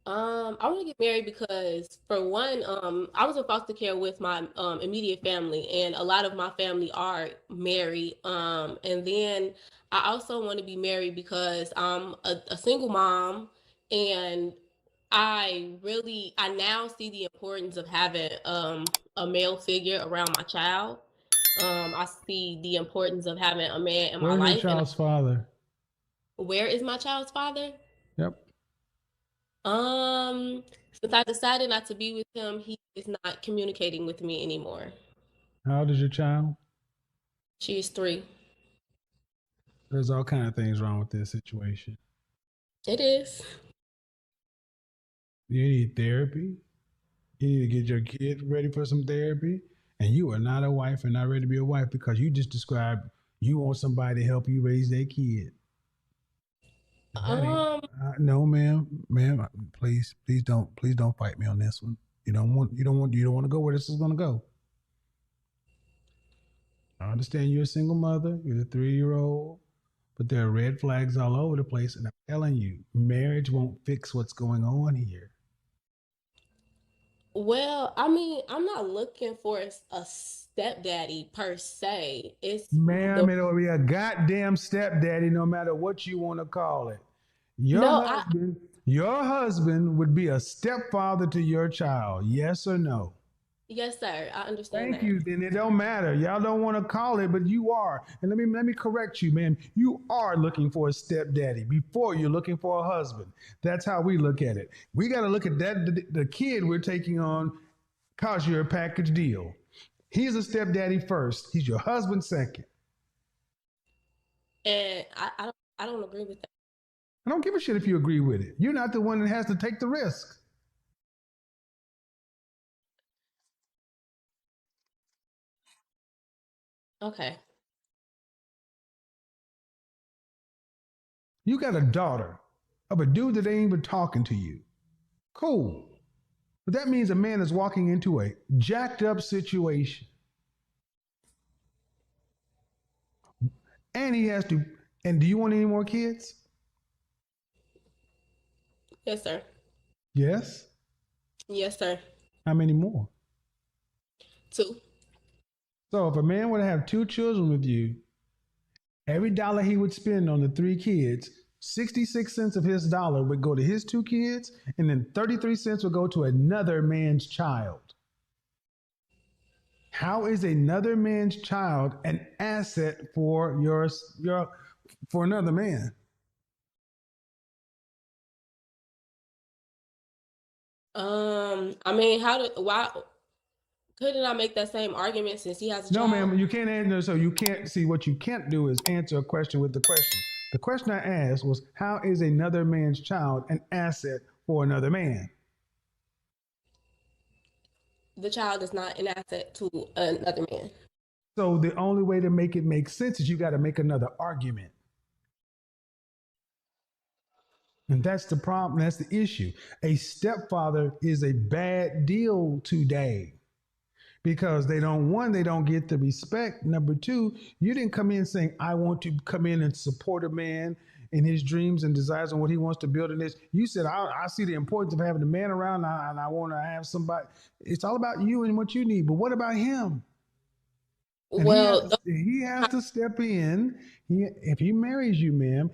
I want to get married because for one, I was in foster care with my immediate family, and a lot of my family are married. And then I also want to be married because I'm a single mom, and I now see the importance of having a male figure around my child. I see the importance of having a man in my Where's your life, and child's father? where is my child's father? Yep. Since I decided not to be with him, he is not communicating with me anymore. How old is your child? She is 3. There's all kind of things wrong with this situation. It is. You need therapy. You need to get your kid ready for some therapy. And you are not a wife and not ready to be a wife because you just described you want somebody to help you raise their kid. That ain't Um, no, ma'am. Please don't fight me on this one. You don't want to go where this is going to go. I understand you're a single mother. You're a 3-year-old, but there are red flags all over the place. And I'm telling you, marriage won't fix what's going on here. well, I mean, I'm not looking for a stepdaddy per se. It's the Ma'am, it'll be a goddamn stepdaddy no matter what you want to call it. Your no, husband, your husband would be a stepfather to your child. Yes or no? yes, sir. I understand Thank that. you. Then it don't matter. Y'all don't want to call it, but you are. And let me correct you, man. You are looking for a stepdaddy before you're looking for a husband. That's how we look at it. We got to look at that the kid we're taking on cause you're a package deal. He's a stepdaddy first. He's your husband second. And I don't agree with that. I don't give a shit if you agree with it. You're not the one that has to take the risk. Okay. You got a daughter of a dude that ain't even talking to you. Cool. But that means a man is walking into a jacked up situation. And he has to. And do you want any more kids? Yes, sir. Yes. Yes, sir. How many more? 2. So if a man were to have 2 children with you, every dollar he would spend on the 3 kids, 66 cents of his dollar would go to his 2 kids, and then 33 cents would go to another man's child. How is another man's child an asset for for another man? I mean, why couldn't I make that same argument since he has a No, child? ma'am, you can't answer. So you can't see what you can't do is answer a question with the question. The question I asked was, how is another man's child an asset for another man? The child is not an asset to another man. So the only way to make it make sense is you got to make another argument. And that's the problem. That's the issue. A stepfather is a bad deal today because they don't get the respect. Number two, you didn't come in saying, I want to come in and support a man in his dreams and desires and what he wants to build in this. You said, I see the importance of having a man around and I want to have somebody. It's all about you and what you need. But what about him? And Well, he has to step in. If he marries you, ma'am,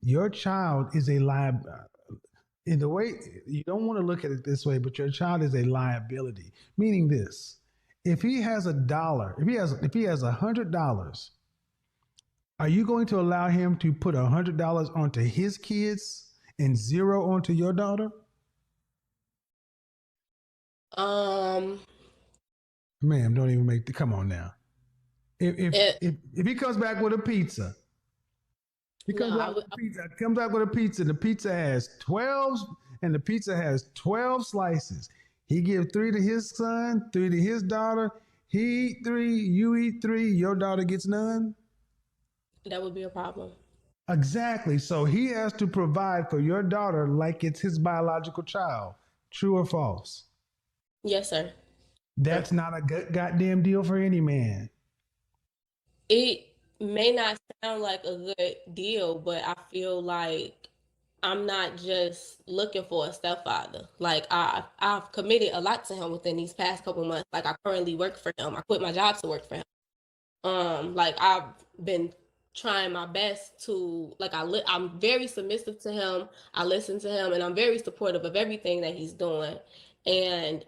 your child is a liability. In the way you don't want to look at it this way, but your child is a liability. Meaning this: if he has $1, if he has $100, are you going to allow him to put $100 onto his kids and zero onto your daughter? Ma'am, don't even make the come on now. If he comes back with a pizza. He comes No, out with a pizza. Comes out with a pizza. And the pizza has 12, and the pizza has 12 slices. He gives 3 to his son, 3 to his daughter. He eat 3, you eat 3. Your daughter gets none. that would be a problem. Exactly. So he has to provide for your daughter like it's his biological child. True or false? Yes, sir. That's not a goddamn deal for any man. It may not sound like a good deal, but I feel like I'm not just looking for a stepfather. Like I've committed a lot to him within these past couple months. Like I currently work for him. I quit my job to work for him. Like I've been trying my best to I'm very submissive to him. I listen to him and I'm very supportive of everything that he's doing. And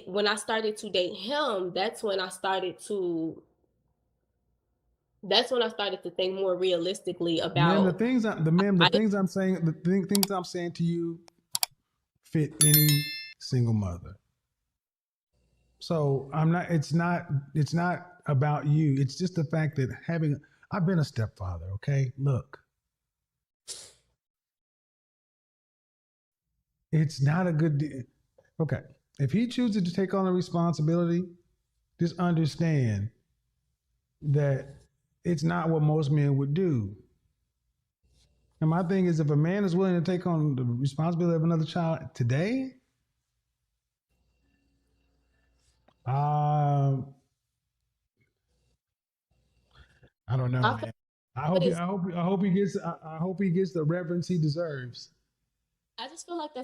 when I started to date him, that's when I started to think more realistically Ma'am, about the things I'm saying, things I'm saying to you fit any single mother. So it's not about you. It's just the fact that I've been a stepfather, okay? Look. It's not a good deal. Okay. If he chooses to take on the responsibility, just understand that it's not what most men would do. And my thing is, if a man is willing to take on the responsibility of another child today, I don't know, man. I hope he gets the reverence he deserves. I just feel like I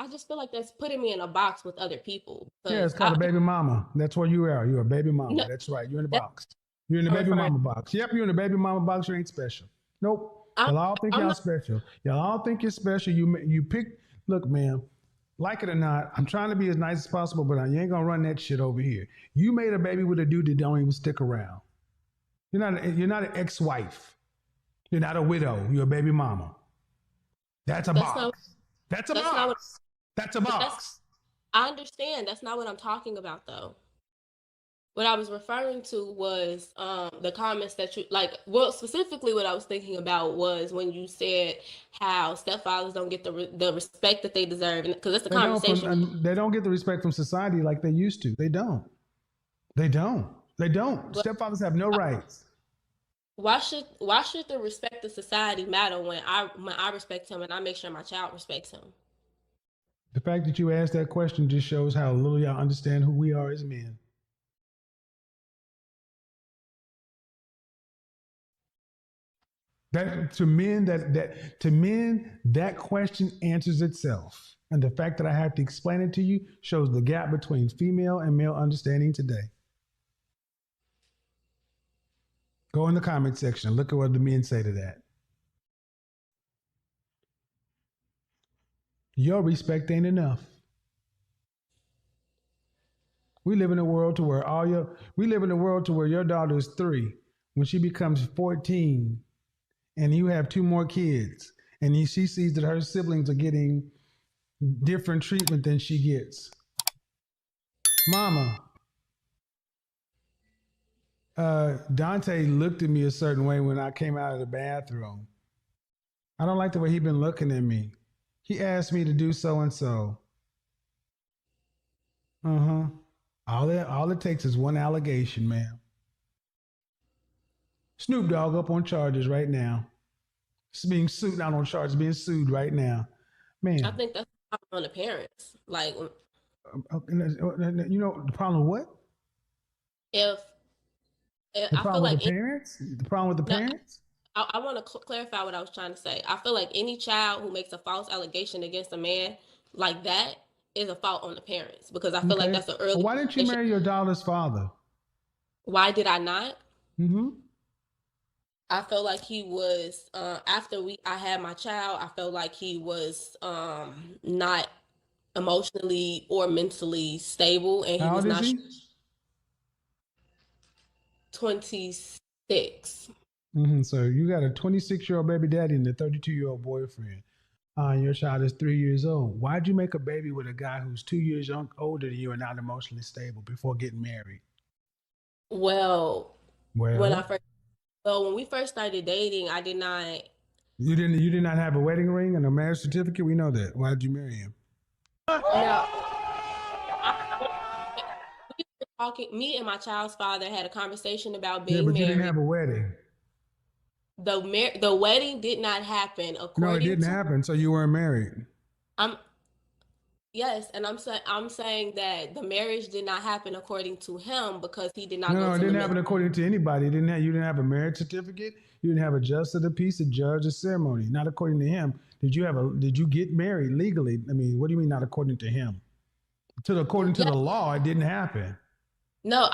just feel like that's putting me in a box with other people. Yeah, it's called a baby mama. That's where you are. You're a baby mama. No, that's right. You're in the box. You're in the baby mama box. Yep, you're in the baby mama box. You ain't special. Nope. Y'all all think y'all special. Y'all all think you're special. You pick. Look, man. Like it or not, I'm trying to be as nice as possible, but you ain't gonna run that shit over here. You made a baby with a dude that don't even stick around. You're not an ex-wife. You're not a widow. You're a baby mama. That's a box. That's a box. That's a box. I understand. That's not what I'm talking about, though. What I was referring to was the comments that you like. Well, specifically, what I was thinking about was when you said how stepfathers don't get the respect that they deserve, because that's the They don't conversation. they don't get the respect from society like they used to. They don't. They don't. They don't. But Stepfathers have no rights. why should the respect of society matter when I respect him and I make sure my child respects him? The fact that you asked that question just shows how little y'all understand who we are as men. That to men that question answers itself. And the fact that I have to explain it to you shows the gap between female and male understanding today. Go in the comment section. Look at what the men say to that. Your respect ain't enough. We live in a world to where your daughter is 3. When she becomes 14, and you have 2 more kids, and she sees that her siblings are getting different treatment than she gets. Mama, Dante looked at me a certain way when I came out of the bathroom. I don't like the way he's been looking at me. He asked me to do so and so. All it takes is one allegation, ma'am. Snoop Dogg up on charges right now. It's being sued, not on charges, being sued right now. Man. I think that's on the parents. Like, you know, the problem with what? if The I feel problem with like the parents? The problem with the no, parents? I want to clarify what I was trying to say. I feel like any child who makes a false allegation against a man like that is a fault on the parents, because I feel like Okay. that's an Well, early. why didn't you marry your daughter's father? Why did I not? Mm-hmm. I felt like he was after I had my child. I felt like he was not emotionally or mentally stable, and he How was old is not he? 26. So you got a 26-year-old baby daddy and a 32-year-old boyfriend. Your child is 3 years old. Why'd you make a baby with a guy who's 2 years older than you and not emotionally stable before getting married? Well, when Well, we first started dating, I did not. you did not have a wedding ring and a marriage certificate? We know that. Why did you marry him? No, we were talking. Me and my child's father had a conversation about Yeah, being but you didn't married. have a wedding. The wedding did not happen No, it according didn't to. happen. So you weren't married. Yes, and I'm saying that the marriage did not happen according to him because he did not No, go it to the didn't happen according to anybody. You didn't have a marriage certificate. You didn't have a justice of the peace, a judge, a ceremony. Not according to him. Did you get married legally? I mean, what do you mean not according to him? According to the law, it didn't happen. No,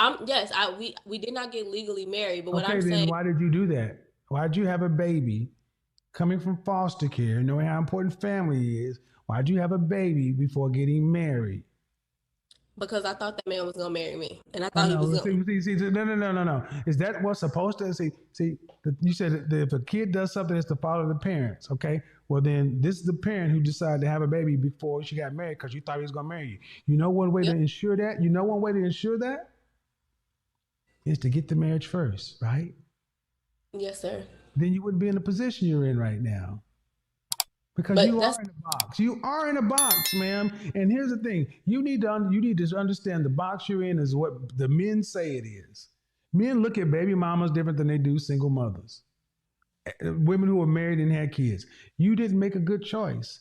we did not get legally married, but what Okay, I'm then saying, why did you do that? Why did you have a baby coming from foster care, knowing how important family is? Why did you have a baby before getting married? because I thought that man was gonna marry me, and I thought he was No, gonna. no. Is that what's supposed to you said that if a kid does something, it's to follow the parents. Okay, well then this is the parent who decided to have a baby before she got married because you thought he was gonna marry you. You know one way to ensure that. You know one way to ensure that is to get the marriage first, right? Yes, sir. Then you wouldn't be in the position you're in right now. Because you are in a box. You are in a box, ma'am. And here's the thing: you need to understand the box you're in is what the men say it is. Men look at baby mamas different than they do single mothers, women who are married and had kids. You didn't make a good choice.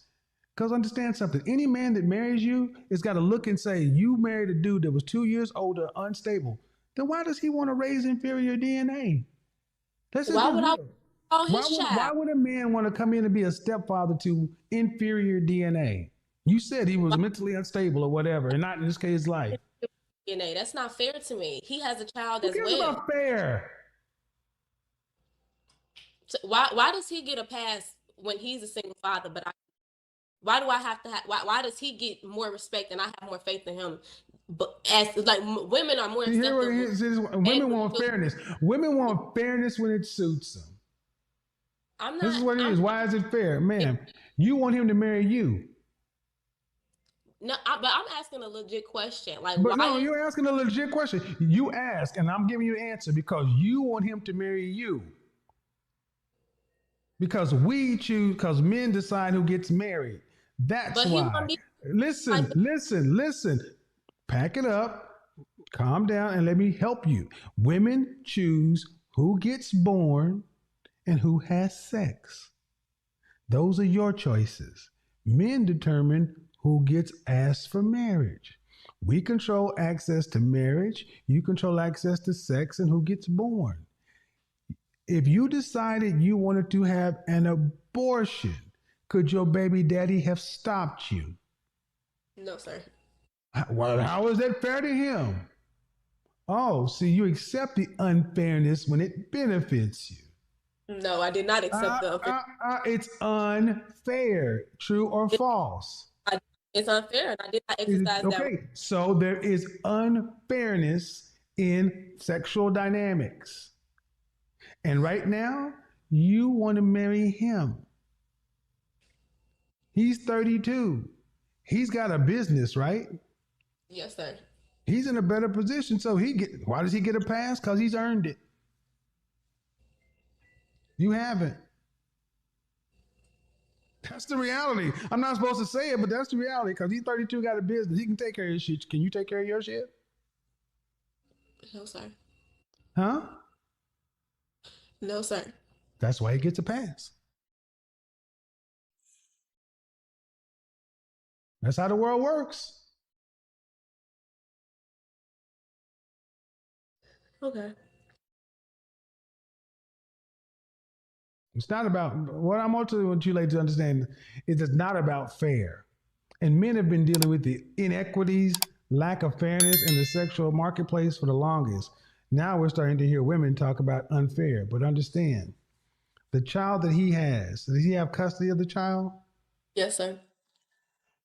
Because understand something: any man that marries you has got to look and say, "You married a dude that was 2 years older, unstable. Then why does he want to raise inferior DNA?" Why would I call his Why child? would a man want to come in and be a stepfather to inferior DNA? You said he was mentally unstable or whatever, and not in this case life. DNA. That's not fair to me. He has a child Who as cares well. about fair? So why does he get a pass when he's a single father? But why do I have to? Why does he get more respect and I have more faith in him? But as like women are more acceptable. Women want fairness. Women want fairness when it suits them. This is what it is. Why is it fair? Ma'am, you want him to marry you. No, but I'm asking a legit question. Like, But why no, is you're asking a legit question. You ask, and I'm giving you the answer because you want him to marry you. Because we choose, because men decide who gets married. That's but he why. want me like Listen. Pack it up, calm down, and let me help you. Women choose who gets born and who has sex. Those are your choices. Men determine who gets asked for marriage. We control access to marriage. You control access to sex and who gets born. If you decided you wanted to have an abortion, could your baby daddy have stopped you? no, sir. Well, how is that fair to him? Oh, see, you accept the unfairness when it benefits you. No, I did not accept the unfair. It's unfair. True or false? It's unfair, and I did not exercise that. Okay, so there is unfairness in sexual dynamics. And right now, you want to marry him. He's 32. He's got a business, right? Yes, sir. He's in a better position. So why does he get a pass? Because he's earned it. You haven't. That's the reality. I'm not supposed to say it, but that's the reality. Because he's 32, got a business. He can take care of his shit. Can you take care of your shit? No, sir. Huh? No, sir. That's why he gets a pass. That's how the world works. Okay. It's not about what I want you ladies to understand. It is not about fair. And men have been dealing with the inequities, lack of fairness in the sexual marketplace for the longest. Now we're starting to hear women talk about unfair. But understand, the child that he has, does he have custody of the child? Yes, sir.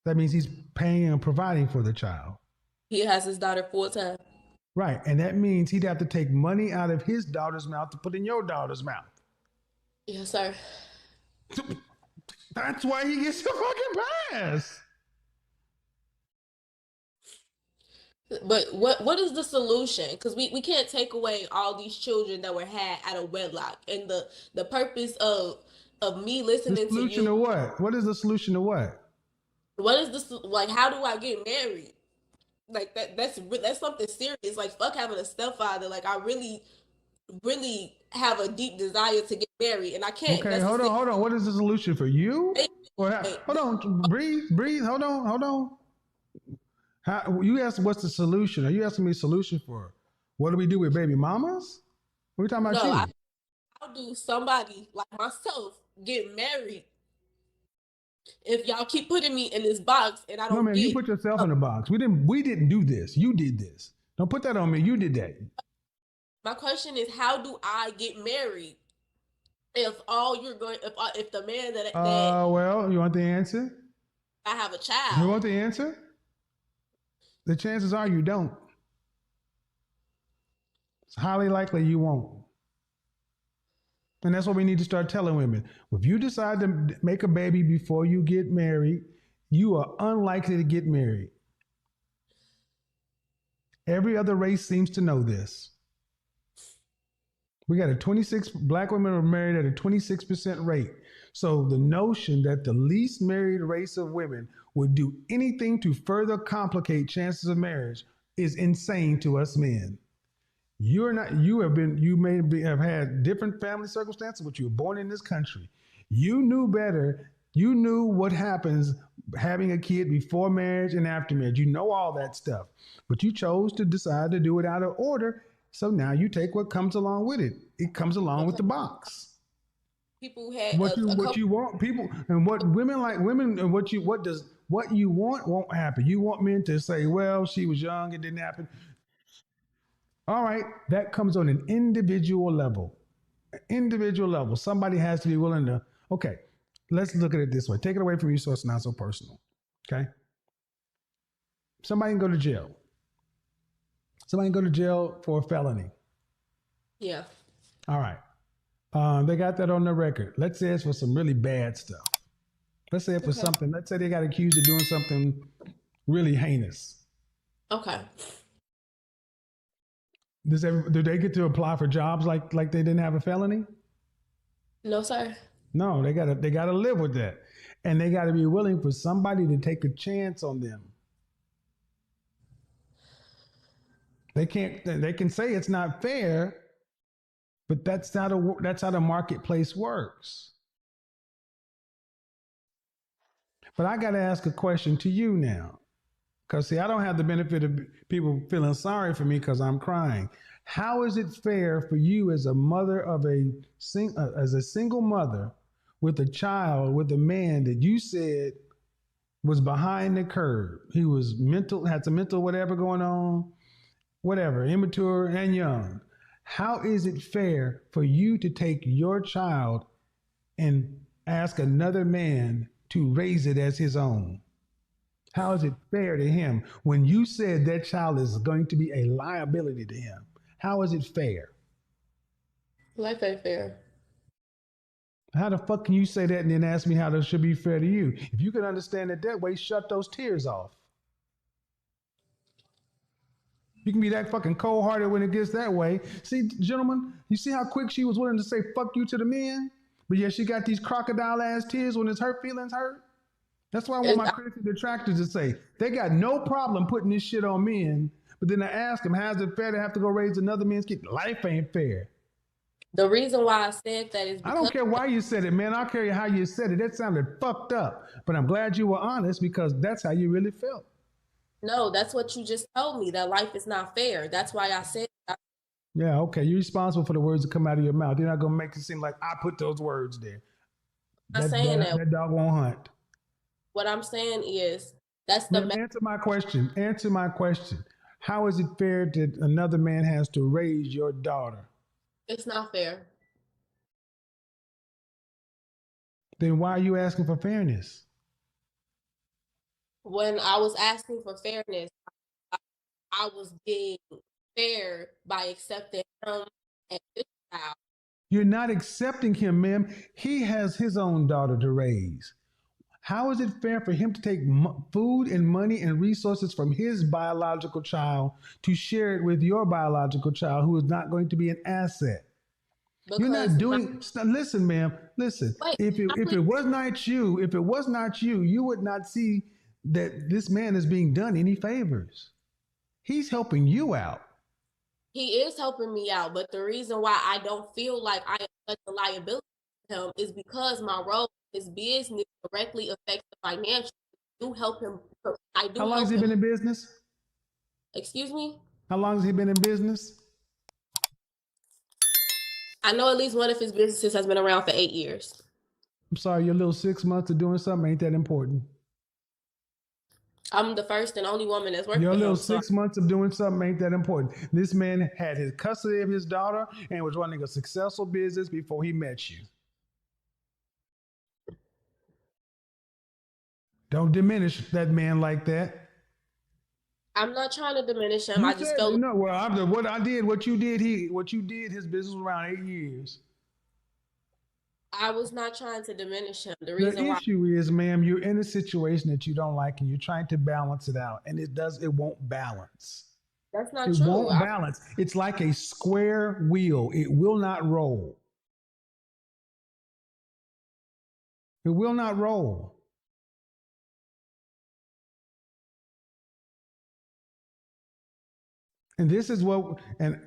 That means he's paying and providing for the child. He has his daughter full time. Right. And that means he'd have to take money out of his daughter's mouth to put in your daughter's mouth. Yes, sir. That's why he gets a fucking pass. But what is the solution? Because we can't take away all these children that were had out of wedlock. And the purpose of me The listening to solution to you, what? What is the solution to what? what is this like? How do I get married? Like that's something serious. Like fuck having a stepfather. Like I really have a deep desire to get married, and I can't Okay, hold on. What is the solution for you? Hold on, breathe. Hold on. How, you asked what's the solution? Are you asking me a solution for what do we do with baby mamas? What are we talking about No, you? how do somebody like myself get married if y'all keep putting me in this box and I No, don't man, you get? put yourself in a box. We didn't do this. You did this. Don't put that on me. You did that. My question is, how do I get married if all you're going if the man that Well, you want the answer? I have a You child? want the answer? The chances are you don't. It's highly likely you won't. And that's what we need to start telling women. If you decide to make a baby before you get married, you are unlikely to get married. Every other race seems to know this. We got black women are married at a 26% rate. So the notion that the least married race of women would do anything to further complicate chances of marriage is insane to us men. You may have had different family circumstances, but you were born in this country. You knew better. You knew what happens having a kid before marriage and after marriage. You know all that stuff, but you chose to decide to do it out of order. So now you take what comes along with it. It comes along with the box. People had What you want, people, and what women like women, and what you want won't happen. You want men to say, "Well, she was young, it didn't happen." All right, that comes on an individual level. Somebody has to be willing to. Okay, let's look at it this way. Take it away from you, so it's not so personal. Okay, somebody can go to jail. Somebody can go to jail for a felony. Yeah. All right. They got that on their record. Let's say it's for some really bad stuff. Let's say it's for something. Let's say they got accused of doing something really heinous. Okay. Do they get to apply for jobs like they didn't have a felony? No, sir. No, they gotta live with that, and they gotta be willing for somebody to take a chance on them. They can say it's not fair, but that's how the marketplace works. But I got to ask a question to you now, because see, I don't have the benefit of people feeling sorry for me because I'm crying. How is it fair for you as a mother of as a single mother with a child with a man that you said was behind the curve? He was had some mental whatever going on, whatever, immature and young. How is it fair for you to take your child and ask another man to raise it as his own? How is it fair to him when you said that child is going to be a liability to him? How is it fair? Life ain't fair. How the fuck can you say that and then ask me how that should be fair to you? If you can understand it that way, shut those tears off. You can be that fucking cold-hearted when it gets that way. See, gentlemen, you see how quick she was willing to say fuck you to the men? But yet she got these crocodile-ass tears when it's her feelings hurt? That's why I want my critics and detractors to say, they got no problem putting this shit on men, but then I ask them, how's it fair to have to go raise another man's kid? Life ain't fair. The reason why I said that is because I don't care why you said it, man. I don't care how you said it. That sounded fucked up. But I'm glad you were honest because that's how you really felt. no, that's what you just told me, that life is not fair. That's why I said that. Yeah, okay. You're responsible for the words that come out of your mouth. You're not going to make it seem like I put those words there. I'm not saying that. That dog won't hunt. What I'm saying is that's the Answer my question. Answer my question. How is it fair that another man has to raise your daughter? It's not fair. Then why are you asking for fairness? When I was asking for fairness, I was being fair by accepting him and his child. You're not accepting him, ma'am. He has his own daughter to raise. How is it fair for him to take food and money and resources from his biological child to share it with your biological child who is not going to be an asset? Because you're not doing. Listen, ma'am. Listen. Wait, if it was not you, you would not see that this man is being done any favors. He's helping you out. He is helping me out, but the reason why I don't feel like I am such a liability to him is because my role in his business directly affects the financial. I do help him. How long has he been in business? Excuse me? How long has he been in business? I know at least one of his businesses has been around for 8 years. I'm sorry, your little 6 months of doing something ain't that important. I'm the first and only woman that's working. Your little 6 months of doing something ain't that important. This man had his custody of his daughter and was running a successful business before he met you. Don't diminish that man like that. I'm not trying to diminish him. I just felt no. Well, what you did. His business was around 8 years. I was not trying to diminish him. The issue is, ma'am, you're in a situation that you don't like, and you're trying to balance it out, and it won't balance. That's not true. It won't balance. It's like a square wheel. It will not roll. It will not roll. And this is and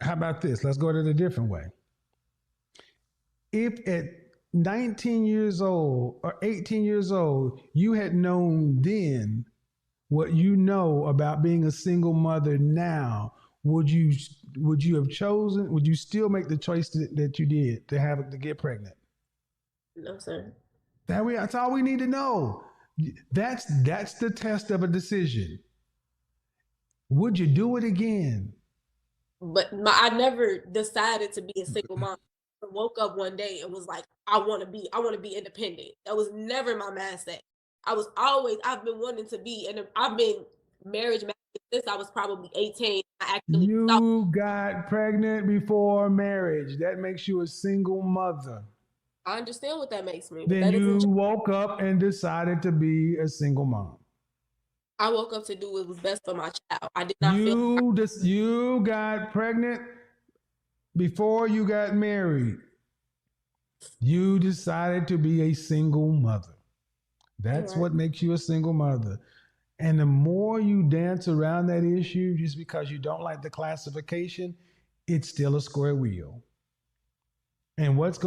how about this? Let's go to it a different way. If at 19 years old or 18 years old, you had known then what you know about being a single mother now, would you still make the choice that you did to get pregnant? No, sir. That's all we need to know. That's the test of a decision. Would you do it again? But I never decided to be a single mom. I woke up one day and was like, I want to be independent. That was never my mindset. I've been wanting to be, and I've been marriage since I was probably 18. You got pregnant before marriage. That makes you a single mother. I understand what that makes me. Then you woke up and decided to be a single mom. I woke up to do what was best for my child. I did not feel You got pregnant before you got married. You decided to be a single mother. That's right. what makes you a single mother. And the more you dance around that issue just because you don't like the classification, it's still a square wheel. And it's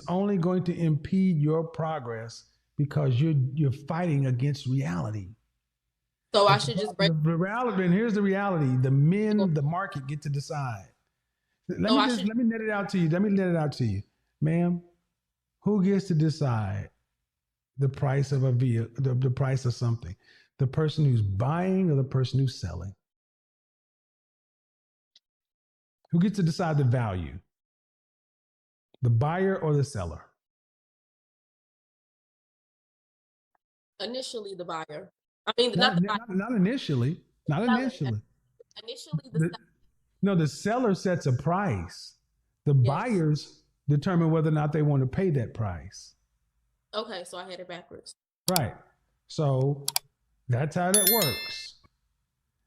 only going to impede your progress because you're fighting against reality. So I should just break. The reality, and here's the reality: the market get to decide. Let me net it out to you. Ma'am. Who gets to decide the price of a vehicle, the price of something? The person who's buying or the person who's selling? Who gets to decide the value? The buyer or the seller? Initially, the buyer. I mean, not initially. Not initially. Initially, the seller sets a price. The buyers determine whether or not they want to pay that price. Okay, so I had it backwards. Right. So that's how that works.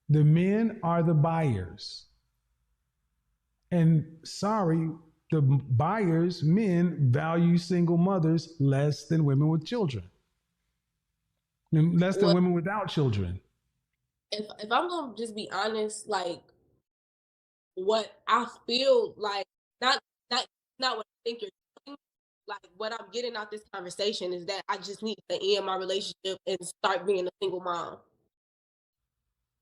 The men are the buyers. And sorry, the buyers, men, value single mothers less than women with children. Less than women without children. If I'm gonna just be honest, like what I feel like, not what I think you're doing, like what I'm getting out this conversation is that I just need to end my relationship and start being a single mom.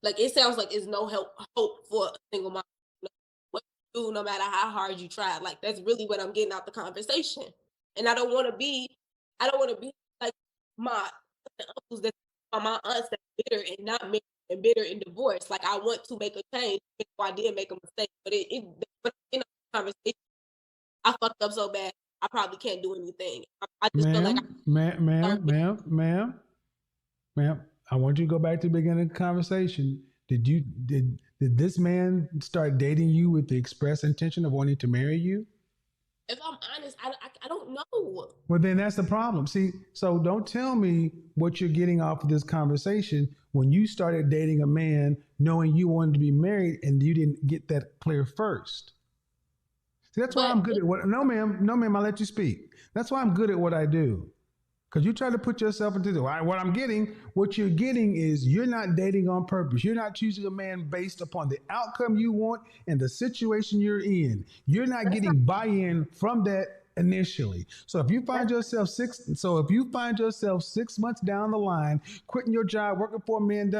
Like it sounds like it's no hope for a single mom. What you do, no matter how hard you try, like that's really what I'm getting out the conversation. And I don't want to be like my uncles that my aunts that bitter and not married and bitter and divorced. Like I want to make a change. So I did make a mistake, but in a conversation, I fucked up so bad. I probably can't do anything. I just feel like ma'am. I want you to go back to the beginning of the conversation. Did this man start dating you with the express intention of wanting to marry you? If I'm honest, I don't know. Well, then that's the problem. See, so don't tell me what you're getting off of this conversation when you started dating a man knowing you wanted to be married and you didn't get that clear first. See, that's why I'm good at what. No, ma'am, I'll let you speak. That's why I'm good at what I do. Because you try to put yourself into what you're getting is you're not dating on purpose. You're not choosing a man based upon the outcome you want and the situation you're in. You're not getting buy-in from that initially. So if you find yourself 6 months down the line, quitting your job, working for a man,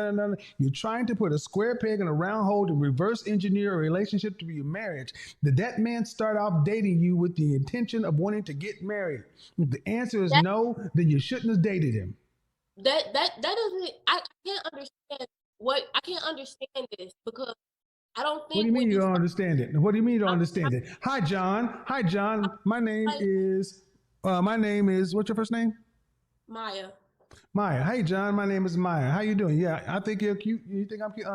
you're trying to put a square peg in a round hole to reverse engineer a relationship to be a marriage. Did that man start off dating you with the intention of wanting to get married? If the answer is no, then you shouldn't have dated him. That doesn't. I can't understand this because I don't think. What do you mean you don't understand it? What do you mean you don't understand it? Hi, John. My name is, what's your first name? Maya. Hey, John, my name is Maya. How you doing? Yeah, I think you're cute. You think I'm cute?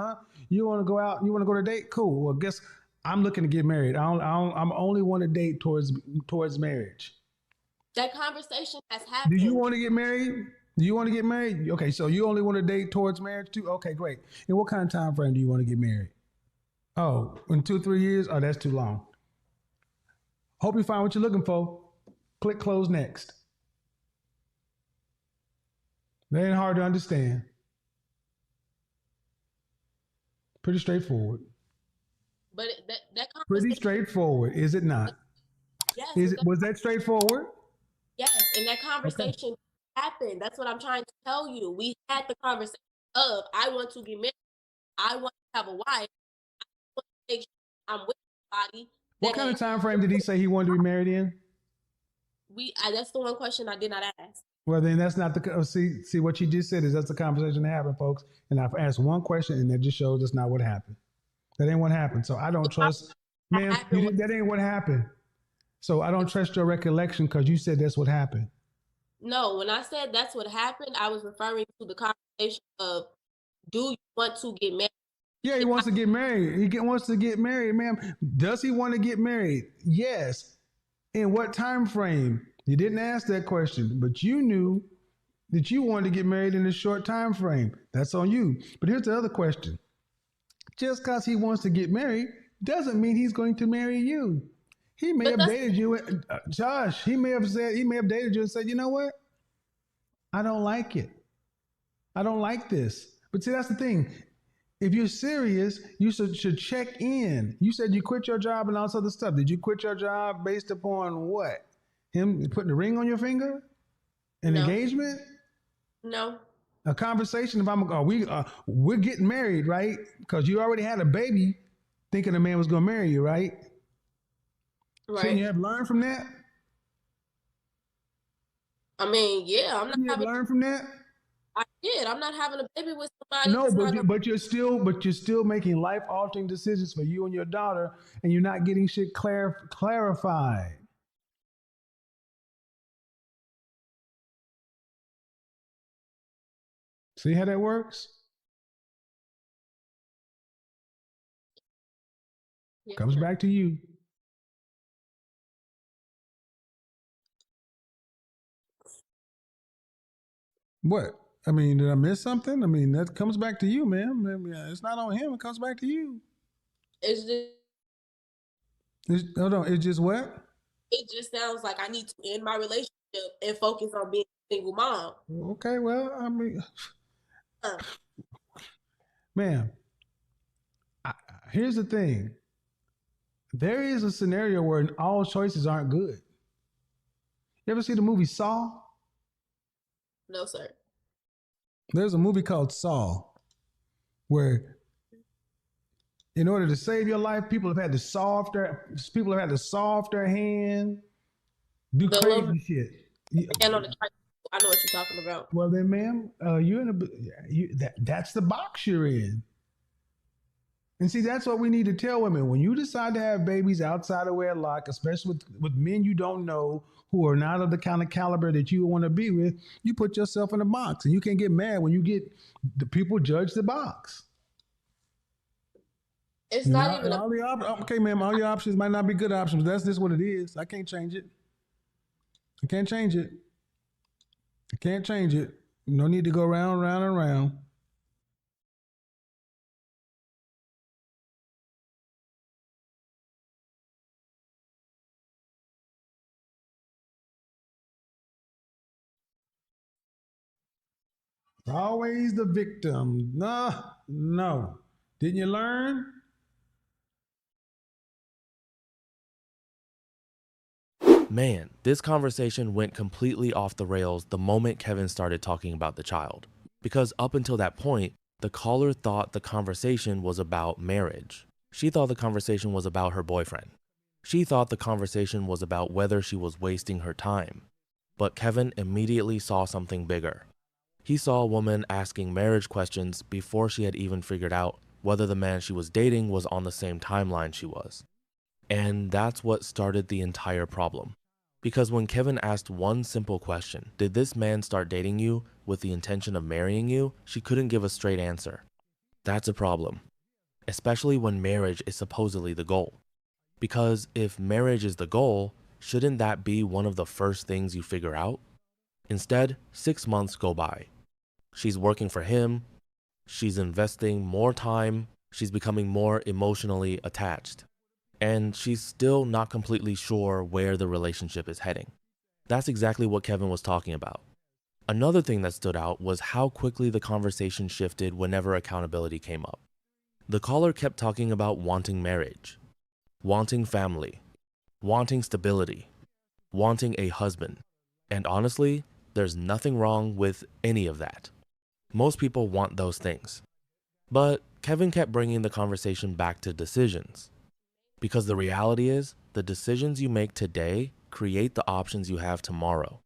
You want to go out? You want to go to a date? Cool. Well, guess I'm looking to get married. I'm only want to date towards marriage. That conversation has happened. Do you want to get married? Okay, so you only want to date towards marriage too? Okay, great. And what kind of time frame do you want to get married? Oh, in 2-3 years? Oh, that's too long. Hope you find what you're looking for. Click close next. That ain't hard to understand. Pretty straightforward. But that conversation, pretty straightforward, is it not? Yes. Was that straightforward? Yes, and that conversation happened. That's what I'm trying to tell you. We had the conversation of I want to get married. I want to have a wife. I'm with somebody. What kind of time frame did he say he wanted to be married in? That's the one question I did not ask. Well, then that's not the see what you just said is that's the conversation that happened, folks. And I've asked one question, and that just shows that's not what happened. That ain't what happened. So I don't trust, man. That ain't what happened. So I don't trust your recollection because you said that's what happened. No, when I said that's what happened, I was referring to the conversation of, do you want to get married? Yeah, he wants to get married. He wants to get married, ma'am. Does he want to get married? Yes. In what time frame? You didn't ask that question, but you knew that you wanted to get married in a short time frame. That's on you. But here's the other question. Just because he wants to get married doesn't mean he's going to marry you. He may But have that's dated you, Josh. He may have dated you and said, you know what? I don't like it. I don't like this. But see, that's the thing. If you're serious, you should check in. You said you quit your job and all this other stuff. Did you quit your job based upon what? Him putting a ring on your finger? An no, engagement? no, A conversation? If we're getting married, right? Because you already had a baby, thinking a man was going to marry you, right? Shouldn't you right. have learned from that? I mean, yeah, I'm not Shouldn't you have having. learned from that? I did. I'm not having a baby with somebody No, that's not gonna. but you're still making life altering decisions for you and your daughter, and you're not getting shit clarified. See how that works? Yes, Comes sir. back to you. What? I mean, did I miss something? I mean, that comes back to you, man. I mean, it's not on him. It comes back to you. It's just. Hold on. It's just what? It just sounds like I need to end my relationship and focus on being a single mom. Okay. Well, I mean, Uh, man, here's the thing. There is a scenario where all choices aren't good. You ever see the movie Saw? no, sir. There's a movie called Saw where in order to save your life, people have had to saw off their hand, do The little crazy shit. hand on the track. I know what you're talking about. Well then, ma'am, you're in that's the box you're in. And see, that's what we need to tell women. When you decide to have babies outside of wedlock, especially with men you don't know who are not of the kind of caliber that you want to be with, you put yourself in a box. And you can't get mad when you get the people judge the box. It's not even Okay, ma'am, all your options might not be good options. That's just what it is. I can't change it. I can't change it. I can't change it. No need to go round, round, and round. Always the victim. No. Didn't you learn? Man, this conversation went completely off the rails the moment Kevin started talking about the child. Because up until that point, the caller thought the conversation was about marriage. She thought the conversation was about her boyfriend. She thought the conversation was about whether she was wasting her time. But Kevin immediately saw something bigger. He saw a woman asking marriage questions before she had even figured out whether the man she was dating was on the same timeline she was. And that's what started the entire problem. Because when Kevin asked one simple question, did this man start dating you with the intention of marrying you? She couldn't give a straight answer. That's a problem, especially when marriage is supposedly the goal. Because if marriage is the goal, shouldn't that be one of the first things you figure out? Instead, 6 months go by. She's working for him, she's investing more time, she's becoming more emotionally attached. And she's still not completely sure where the relationship is heading. That's exactly what Kevin was talking about. Another thing that stood out was how quickly the conversation shifted whenever accountability came up. The caller kept talking about wanting marriage, wanting family, wanting stability, wanting a husband. And honestly, there's nothing wrong with any of that. Most people want those things. But Kevin kept bringing the conversation back to decisions. Because the reality is, the decisions you make today create the options you have tomorrow.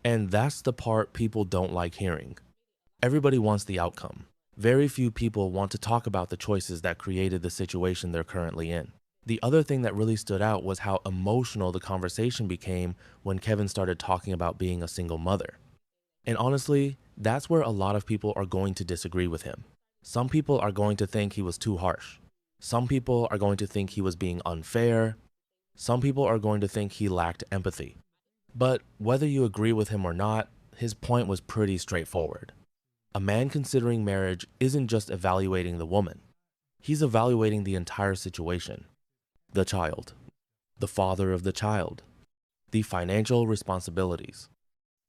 And that's the part people don't like hearing. Everybody wants the outcome. Very few people want to talk about the choices that created the situation they're currently in. The other thing that really stood out was how emotional the conversation became when Kevin started talking about being a single mother. And honestly, that's where a lot of people are going to disagree with him. Some people are going to think he was too harsh. Some people are going to think he was being unfair. Some people are going to think he lacked empathy. But whether you agree with him or not, his point was pretty straightforward. A man considering marriage isn't just evaluating the woman. He's evaluating the entire situation. The child, the father of the child, the financial responsibilities,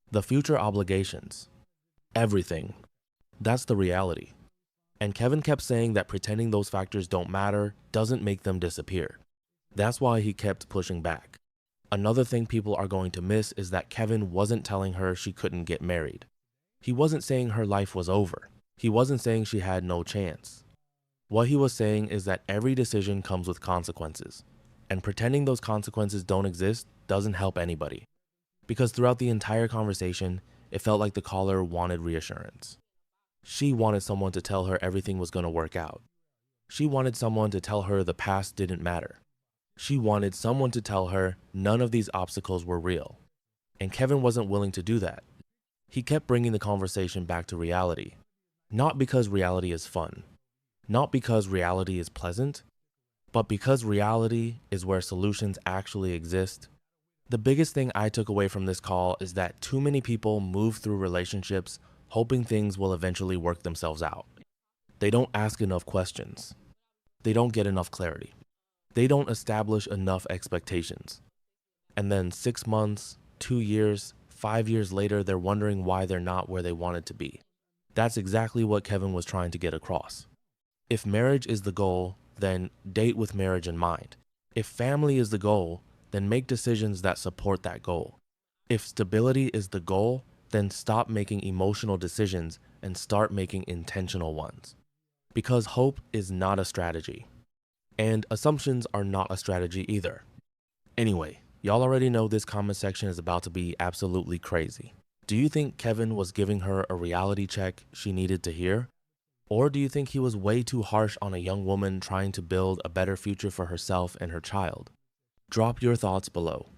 the future obligations, everything. That's the reality. And Kevin kept saying that pretending those factors don't matter doesn't make them disappear. That's why he kept pushing back. Another thing people are going to miss is that Kevin wasn't telling her she couldn't get married. He wasn't saying her life was over. He wasn't saying she had no chance. What he was saying is that every decision comes with consequences, and pretending those consequences don't exist doesn't help anybody. Because throughout the entire conversation, it felt like the caller wanted reassurance. She wanted someone to tell her everything was going to work out. She wanted someone to tell her the past didn't matter. She wanted someone to tell her none of these obstacles were real. And Kevin wasn't willing to do that. He kept bringing the conversation back to reality. Not because reality is fun. Not because reality is pleasant. But because reality is where solutions actually exist. The biggest thing I took away from this call is that too many people move through relationships hoping things will eventually work themselves out. They don't ask enough questions. They don't get enough clarity. They don't establish enough expectations. And then 6 months, 2 years, 5 years later, they're wondering why they're not where they wanted to be. That's exactly what Kevin was trying to get across. If marriage is the goal, then date with marriage in mind. If family is the goal, then make decisions that support that goal. If stability is the goal, then stop making emotional decisions and start making intentional ones. Because hope is not a strategy. And assumptions are not a strategy either. Anyway, y'all already know this comment section is about to be absolutely crazy. Do you think Kevin was giving her a reality check she needed to hear? Or do you think he was way too harsh on a young woman trying to build a better future for herself and her child? Drop your thoughts below.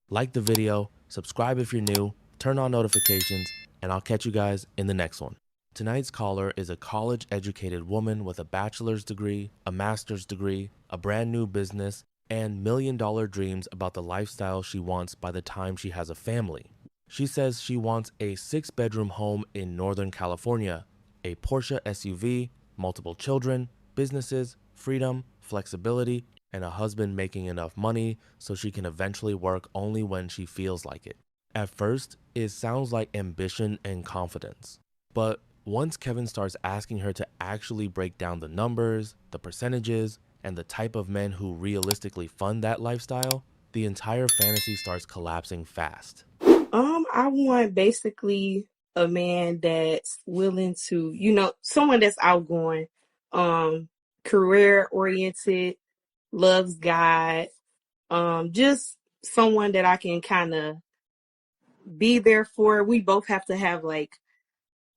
Like the video, subscribe if you're new, turn on notifications, and I'll catch you guys in the next one. Tonight's caller is a college-educated woman with a bachelor's degree, a master's degree, a brand new business, and million-dollar dreams about the lifestyle she wants by the time she has a family. She says she wants a 6-bedroom home in Northern California, a Porsche SUV, multiple children, businesses, freedom, flexibility, and a husband making enough money so she can eventually work only when she feels like it. At first, it sounds like ambition and confidence. But once Kevin starts asking her to actually break down the numbers, the percentages, and the type of men who realistically fund that lifestyle, the entire fantasy starts collapsing fast. I want basically a man that's willing to, someone that's outgoing, career oriented, loves God, just someone that I can kind of be there for. We both have to have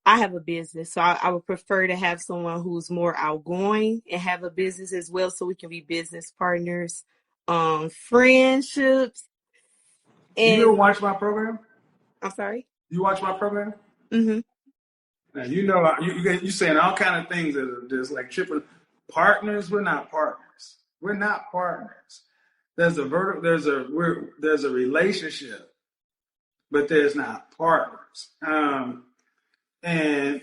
I have a business, so I would prefer to have someone who's more outgoing and have a business as well, so we can be business partners, friendships. And You ever watch my program? I'm sorry. You watch my program? Mm-hmm. Now you know you saying all kind of things that are just like tripping. Partners, we're not partners. We're not partners. There's a relationship, but there's not partners. And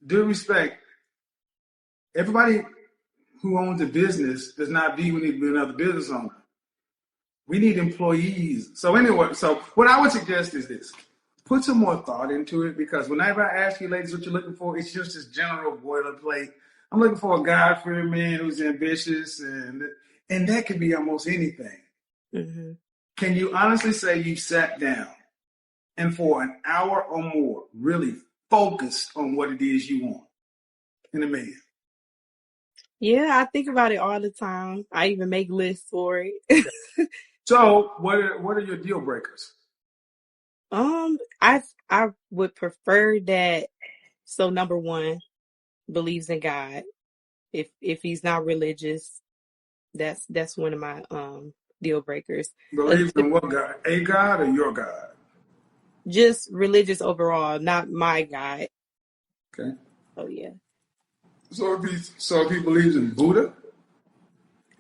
due respect, everybody who owns a business does not need to be another business owner. We need employees. So anyway, what I would suggest is this. Put some more thought into it, because whenever I ask you ladies what you're looking for, it's just this general boilerplate. I'm looking for a God-fearing man who's ambitious, and that could be almost anything. Mm-hmm. Can you honestly say you sat down and for an hour or more really focused on what it is you want in a man? Yeah, I think about it all the time. I even make lists for it. So what are your deal breakers? I would prefer that. So number one, believes in God. If he's not religious, that's one of my deal breakers. Believes in what God? A God or your God? Just religious overall, not my God. Okay. Oh yeah. So if he believes in Buddha?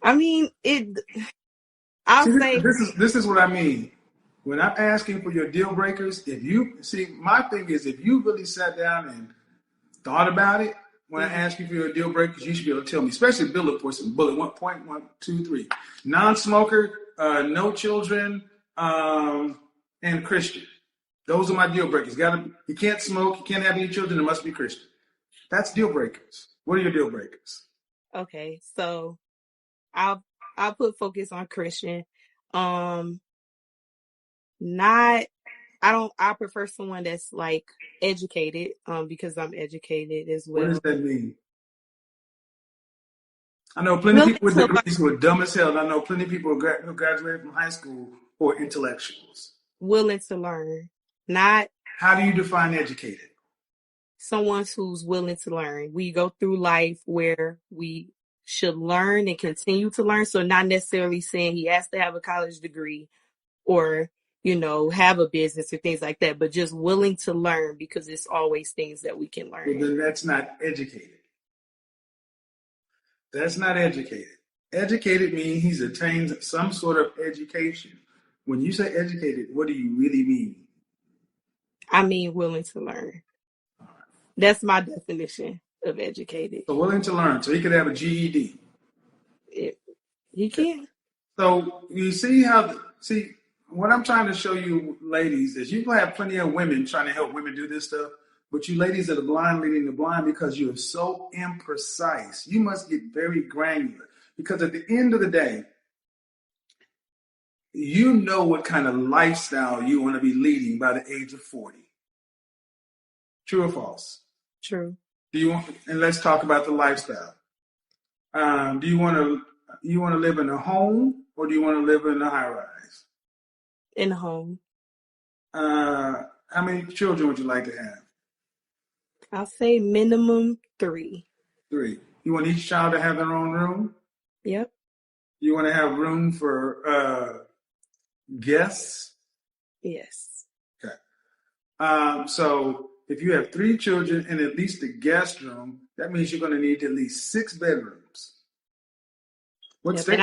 I mean, I'll say this is what I mean. When I'm asking for your deal breakers, if you see, my thing is, if you really sat down and thought about it, when I ask you for your deal breakers, you should be able to tell me, especially bullet points. Bullet 1.123, non-smoker, no children, and Christian. Those are my deal breakers. You can't smoke, you can't have any children, it must be Christian. That's deal breakers. What are your deal breakers? Okay, so I'll put focus on Christian. I prefer someone that's like educated, because I'm educated as What well. does that mean? I know plenty of people with degrees who are dumb as hell. And I know plenty of people who graduated from high school who are intellectuals. Willing to learn. Not How do you define educated? someone who's willing to learn. We go through life where we should learn and continue to learn. So not necessarily saying he has to have a college degree or, have a business or things like that, but just willing to learn, because it's always things that we can learn. Well, then that's not educated. That's not educated. Educated means he's attained some sort of education. When you say educated, what do you really mean? I mean willing to learn. That's my definition of educated. So willing to learn. So he could have a GED. He can. So you see what I'm trying to show you ladies is you can have plenty of women trying to help women do this stuff, but you ladies are the blind leading the blind because you're so imprecise. You must get very granular because at the end of the day, you know what kind of lifestyle you want to be leading by the age of 40. True or false? True. And let's talk about the lifestyle. Do you want to live in a home or do you want to live in a high rise? In a home. How many children would you like to have? I'll say minimum 3. 3. You want each child to have their own room? Yep. You want to have room for guests? Yes. Okay. So if you have 3 children and at least a guest room, that means you're going to need at least 6 bedrooms. What state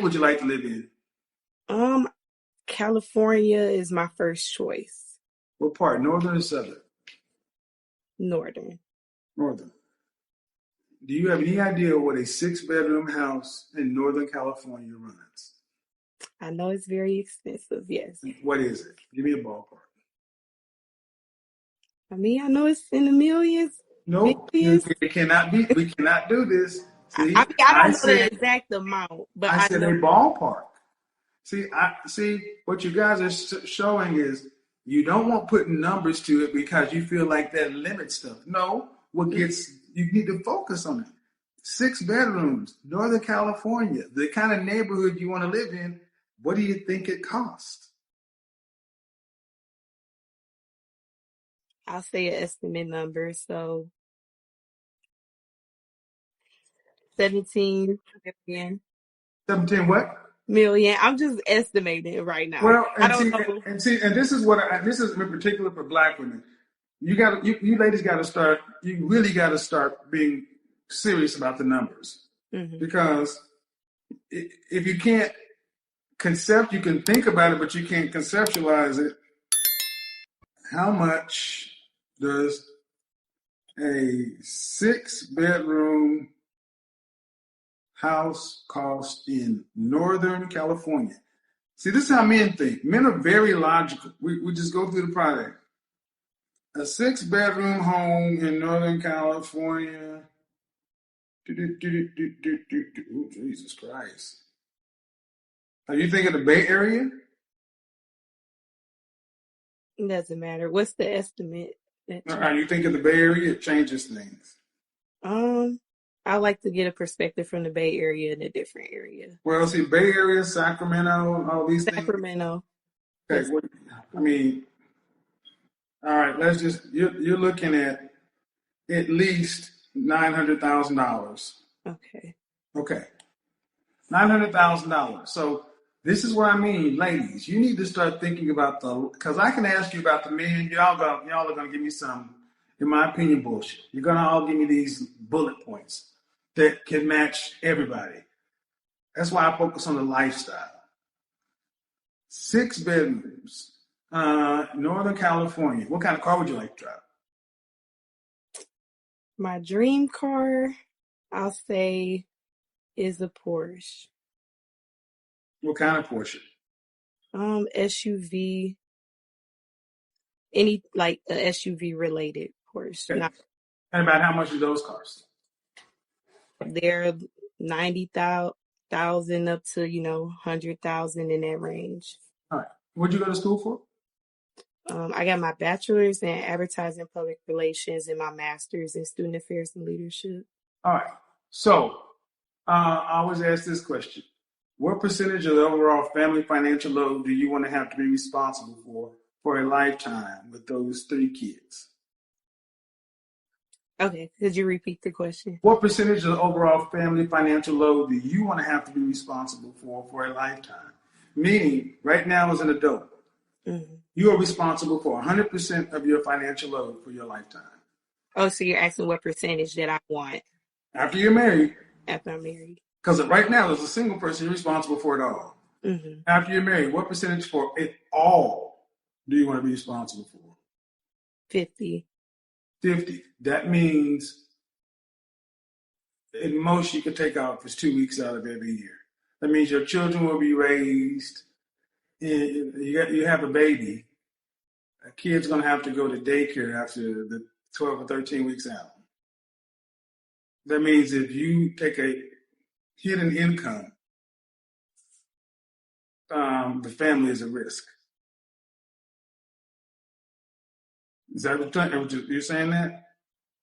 would you like to live in? California is my first choice. What part? Northern or southern? Northern. Northern. Do you have any idea what a 6-bedroom house in Northern California runs? I know it's very expensive, yes. What is it? Give me a ballpark. I mean, I know it's in the millions. No, it cannot be. We cannot do this. See, I don't know the exact amount, but I said a ballpark. See, what you guys are showing is you don't want putting numbers to it because you feel like that limits stuff. No, you need to focus on it. 6 bedrooms, Northern California, the kind of neighborhood you want to live in. What do you think it costs? I'll say an estimate number. So 17 million. 17 what? Million. I'm just estimating right now. Well, I don't know. And this is this is in particular for Black women. You ladies got to start. You really got to start being serious about the numbers, because if you can't you can think about it, but you can't conceptualize it. How much does a 6-bedroom house cost in Northern California? See, this is how men think. Men are very logical. We just go through the product. A 6-bedroom home in Northern California. Oh, Jesus Christ. Are you thinking the Bay Area? It doesn't matter. What's the estimate? Are you thinking the Bay Area? It changes things. I like to get a perspective from the Bay Area in a different area. Well, see, Bay Area, Sacramento, all these things. Sacramento. Okay, all right, you're looking at least $900,000. Okay. $900,000. So this is what I mean, ladies. You need to start thinking about because I can ask you about the men. Y'all are gonna give me some, in my opinion, bullshit. You're gonna all give me these bullet points that can match everybody. That's why I focus on the lifestyle. 6 bedrooms, Northern California. What kind of car would you like to drive? My dream car, I'll say, is a Porsche. What kind of Porsche? SUV, any like a SUV related Porsche. Okay. Not And about how much do those cost? they're 90,000 up to 100,000 in that range. All right. What'd you go to school for? I got my bachelor's in advertising public relations and my master's in student affairs and leadership. All right. So I always ask this question. What percentage of the overall family financial load do you want to have to be responsible for a lifetime with those 3 kids? Okay, could you repeat the question? What percentage of the overall family financial load do you want to have to be responsible for a lifetime? Meaning, right now as an adult, you are responsible for 100% of your financial load for your lifetime. Oh, so you're asking what percentage that I want After you're married, after I'm married? because right now as a single person, you're responsible for it all. After you're married, what percentage for it all do you want to be responsible for? 50. 50. That means at most you could take out is 2 weeks out of every year. That means your children will be raised. You have a baby. A kid's going to have to go to daycare after the 12 or 13 weeks out. That means if you take a hit in income, the family is at risk. Is that what you're saying that?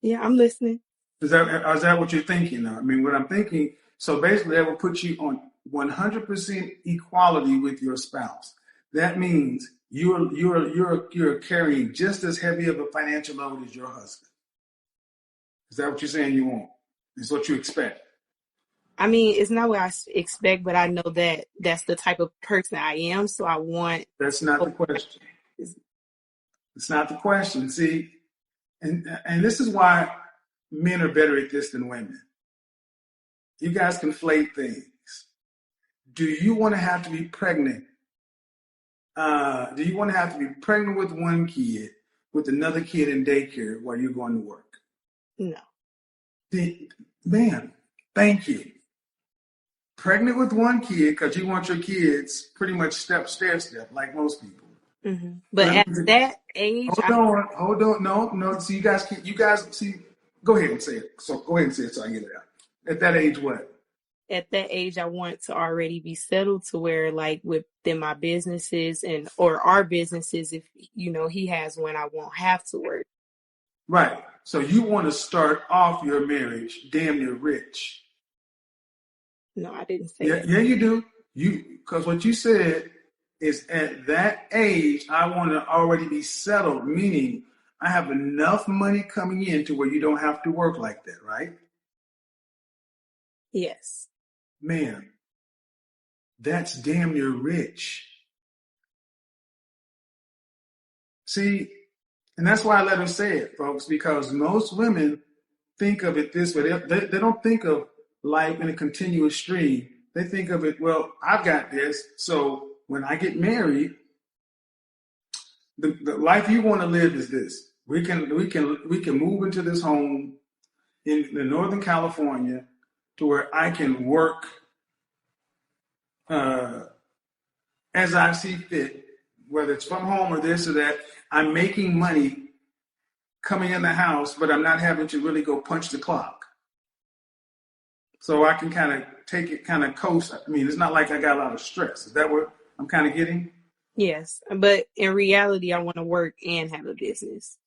Yeah, I'm listening. Is that what you're thinking? I mean, what I'm thinking, so basically that will put you on 100% equality with your spouse. That means you're carrying just as heavy of a financial load as your husband. Is that what you're saying you want? Is what you expect? I mean, it's not what I expect, but I know that that's the type of person I am, so I want... That's not the question. It's not the question. See, and this is why men are better at this than women. You guys conflate things. Do you want to have to be pregnant? Do you want to have to be pregnant with one kid, with another kid in daycare while you're going to work? No. Man, thank you. Pregnant with one kid because you want your kids pretty much stair step like most people. But at that age, hold on, no. See, you guys see. Go ahead and say it. So go ahead and say it so I get it out. At that age, what? At that age, I want to already be settled to where, like, within my businesses or our businesses, if he has one, I won't have to work. Right. So you want to start off your marriage damn near rich. No, I didn't say that. Yeah, you do. Because what you said is at that age, I want to already be settled, meaning I have enough money coming in to where you don't have to work like that, right? Yes. Man, that's damn near rich. See, and that's why I let her say it, folks, because most women think of it this way. They don't think of life in a continuous stream. They think of it, well, I've got this, so when I get married, the life you want to live is this. We can move into this home in Northern California to where I can work as I see fit, whether it's from home or this or that. I'm making money coming in the house, but I'm not having to really go punch the clock. So I can kind of take it, kind of coast. I mean, it's not like I got a lot of stress. Is that what I'm kind of getting? Yes, but in reality, I want to work and have a business.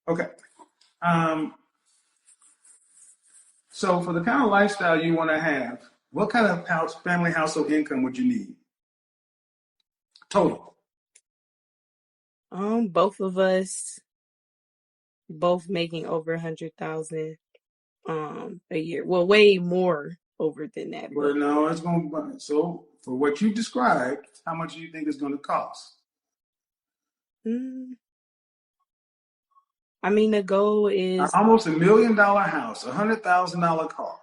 Okay. So for the kind of lifestyle you want to have, what kind of family household income would you need? Total. Both of us, both making over 100,000 a year. Well, way more over than that. Well, no, it's going to. So for what you described, how much do you think it's going to cost? I mean, the goal is almost $1 million house, $100,000 car.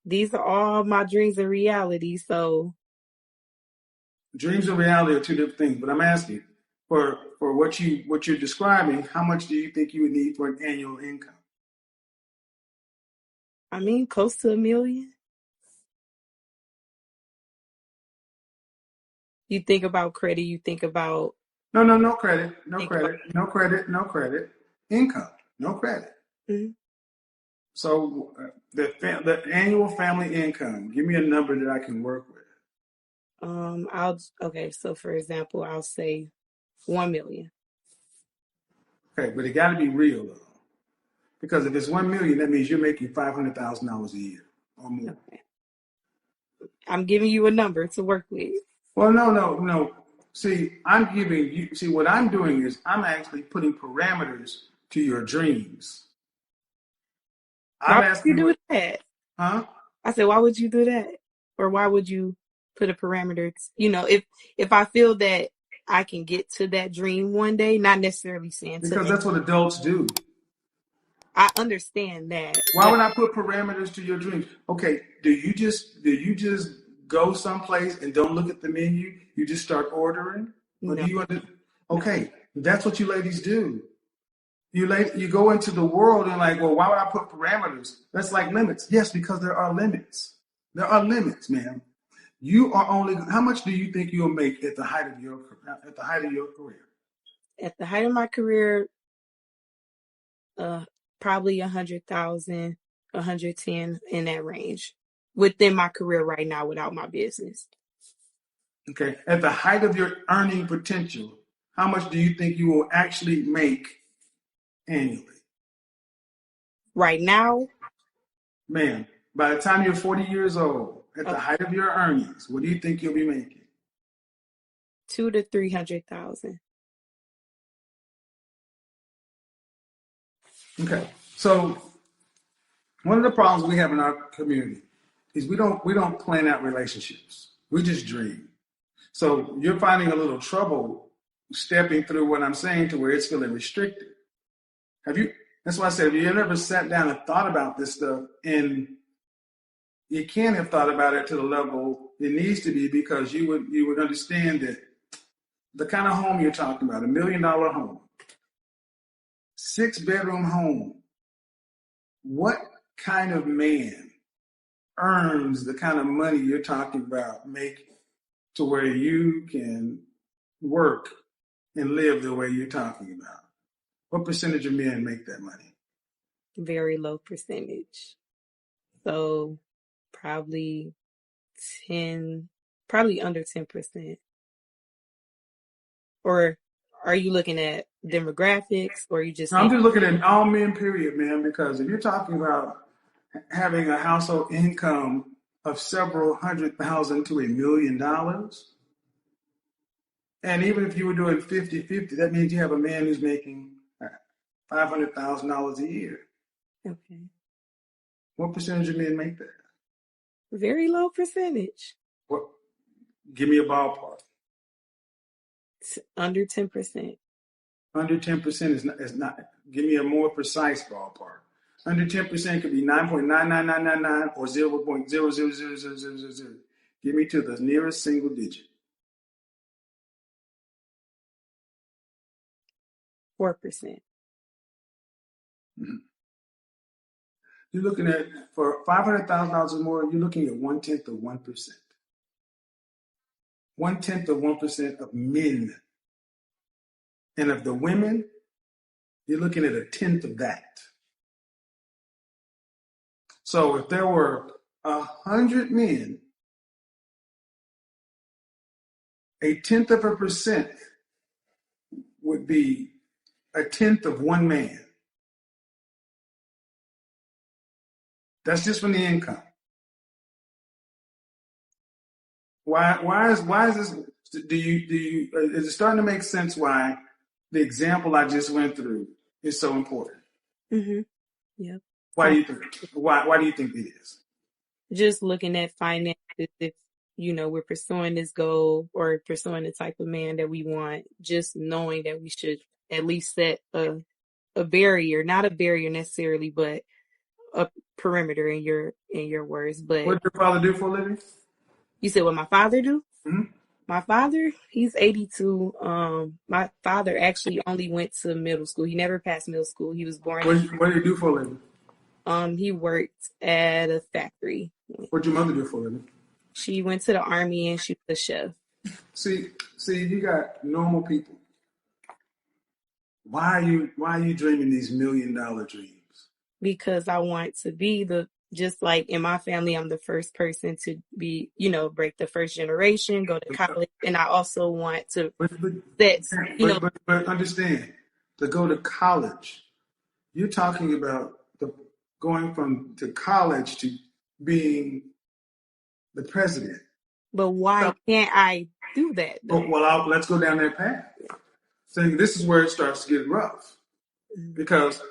these are all my dreams and reality. So Dreams and reality are two different things. But I'm asking for what you're describing. How much do you think you would need for an annual income? I mean, close to $1 million. You think about credit, you think about No credit, no think credit, no credit, no credit. Income, no credit. Mhm. So the annual family income. Give me a number that I can work with. So for example, I'll say 1 million. Okay, but it got to be real though, because if it's 1 million, that means you're making $500,000 a year or more. Okay. I'm giving you a number to work with. Well, no. See, I'm giving you. See, what I'm doing is I'm actually putting parameters to your dreams. Why I'm would you asking do what, that? huh? I said, why would you do that? Or why would you put a parameter? If I feel that I can get to that dream one day, not necessarily saying Because that's what adults do. I understand that. Why would I put parameters to your dreams? Okay, do you just go someplace and don't look at the menu? You just start ordering, or No. do you? Okay, that's what you ladies do. You go into the world and like, well, why would I put parameters? That's like limits. Yes, because there are limits. There are limits, man. You are only. How much do you think you'll make at the height of your career? At the height of my career, probably 100,000, 110 in that range within my career right now without my business. Okay, at the height of your earning potential, how much do you think you will actually make annually? Right now, Man, by the time you're 40 years old, at the Okay. height of your earnings, what do you think you'll be making? 200,000 to 300,000. Okay, so one of the problems we have in our community is we don't plan out relationships. We just dream. So you're finding a little trouble stepping through what I'm saying to where it's feeling restricted. That's why I said, have you ever sat down and thought about this stuff? And you can't have thought about it to the level it needs to be, because you would understand that the kind of home you're talking about, $1 million home, 6-bedroom home, what kind of man earns the kind of money you're talking about, make to where you can work and live the way you're talking about? What percentage of men make that money? Very low percentage. So probably under 10%. Or are you looking at demographics, or are you just I'm saying? just looking at all men, period, man, because if you're talking about having a household income of several $100,000 to $1 million, and even if you were doing 50-50, that means you have a man who's making $500,000 a year. Okay. What percentage of men make that? Very low percentage. What? Give me a ballpark. Under 10%. Under 10% is not. Give me a more precise ballpark. Under 10% could be 9.99999 or 0.000000. Give me to the nearest single digit. 4%. Mm-hmm. You're looking at, for $500,000 or more, you're looking at 1/10 of 1%. 1/10 of 1% of men. And of the women, you're looking at 1/10 of that. So if there were 100 men, 1/10 of a percent would be 1/10 of one man. That's just from the income. Why is this? Is it starting to make sense why the example I just went through is so important? Mm-hmm. Yep. Why do you think? Why do you think it is? Just looking at finances, if we're pursuing this goal or pursuing the type of man that we want, just knowing that we should at least set a barrier, not a barrier necessarily, but a perimeter in your words. But What did your father do for a living? you said what my father do? Hmm. My father, he's 82. My father actually only went to middle school. He never passed middle school. He was born What did he do for a living? he worked at a factory. What did your mother do for a living? She went to the army and she was a chef. See, you got normal people. Why are you dreaming these $1 million dreams? Because I want to be just like in my family, I'm the first person to be, break the first generation, go to college. And I also want to But understand, to go to college, you're talking about going to college to being the president. But why can't I do that though? Well, let's go down that path. Saying this is where it starts to get rough. Because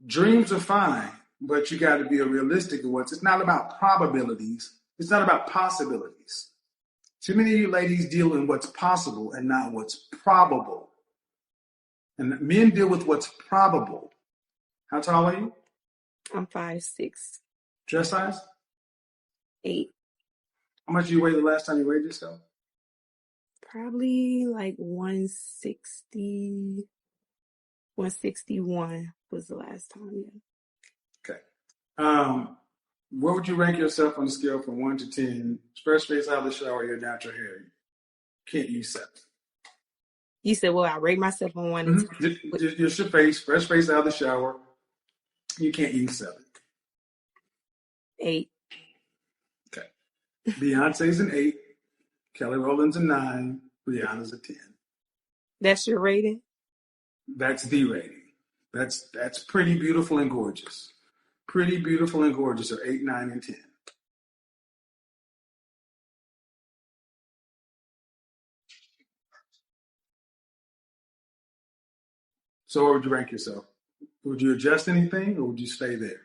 dreams are fine, but you got to be realistic of it's not about probabilities. It's not about possibilities. Too many of you ladies deal in what's possible and not what's probable. And men deal with what's probable. How tall are you? I'm 5'6". Dress size? 8. How much did you weigh the last time you weighed yourself? Probably like 160, 161 was the last time. Yeah. Okay. Where would you rank yourself on the scale from 1 to 10? Fresh face out of the shower, your natural hair. Can't use 7. You said, well, I rate myself on 1 and 2. Just your face, fresh face out of the shower. You can't use 7. 8. Okay. Beyonce's an 8. Kelly Rowland's a 9. Rihanna's a 10. That's your rating? That's the rating. That's pretty beautiful and gorgeous. Pretty beautiful and gorgeous are 8, 9, and 10. So where would you rank yourself? Would you adjust anything or would you stay there?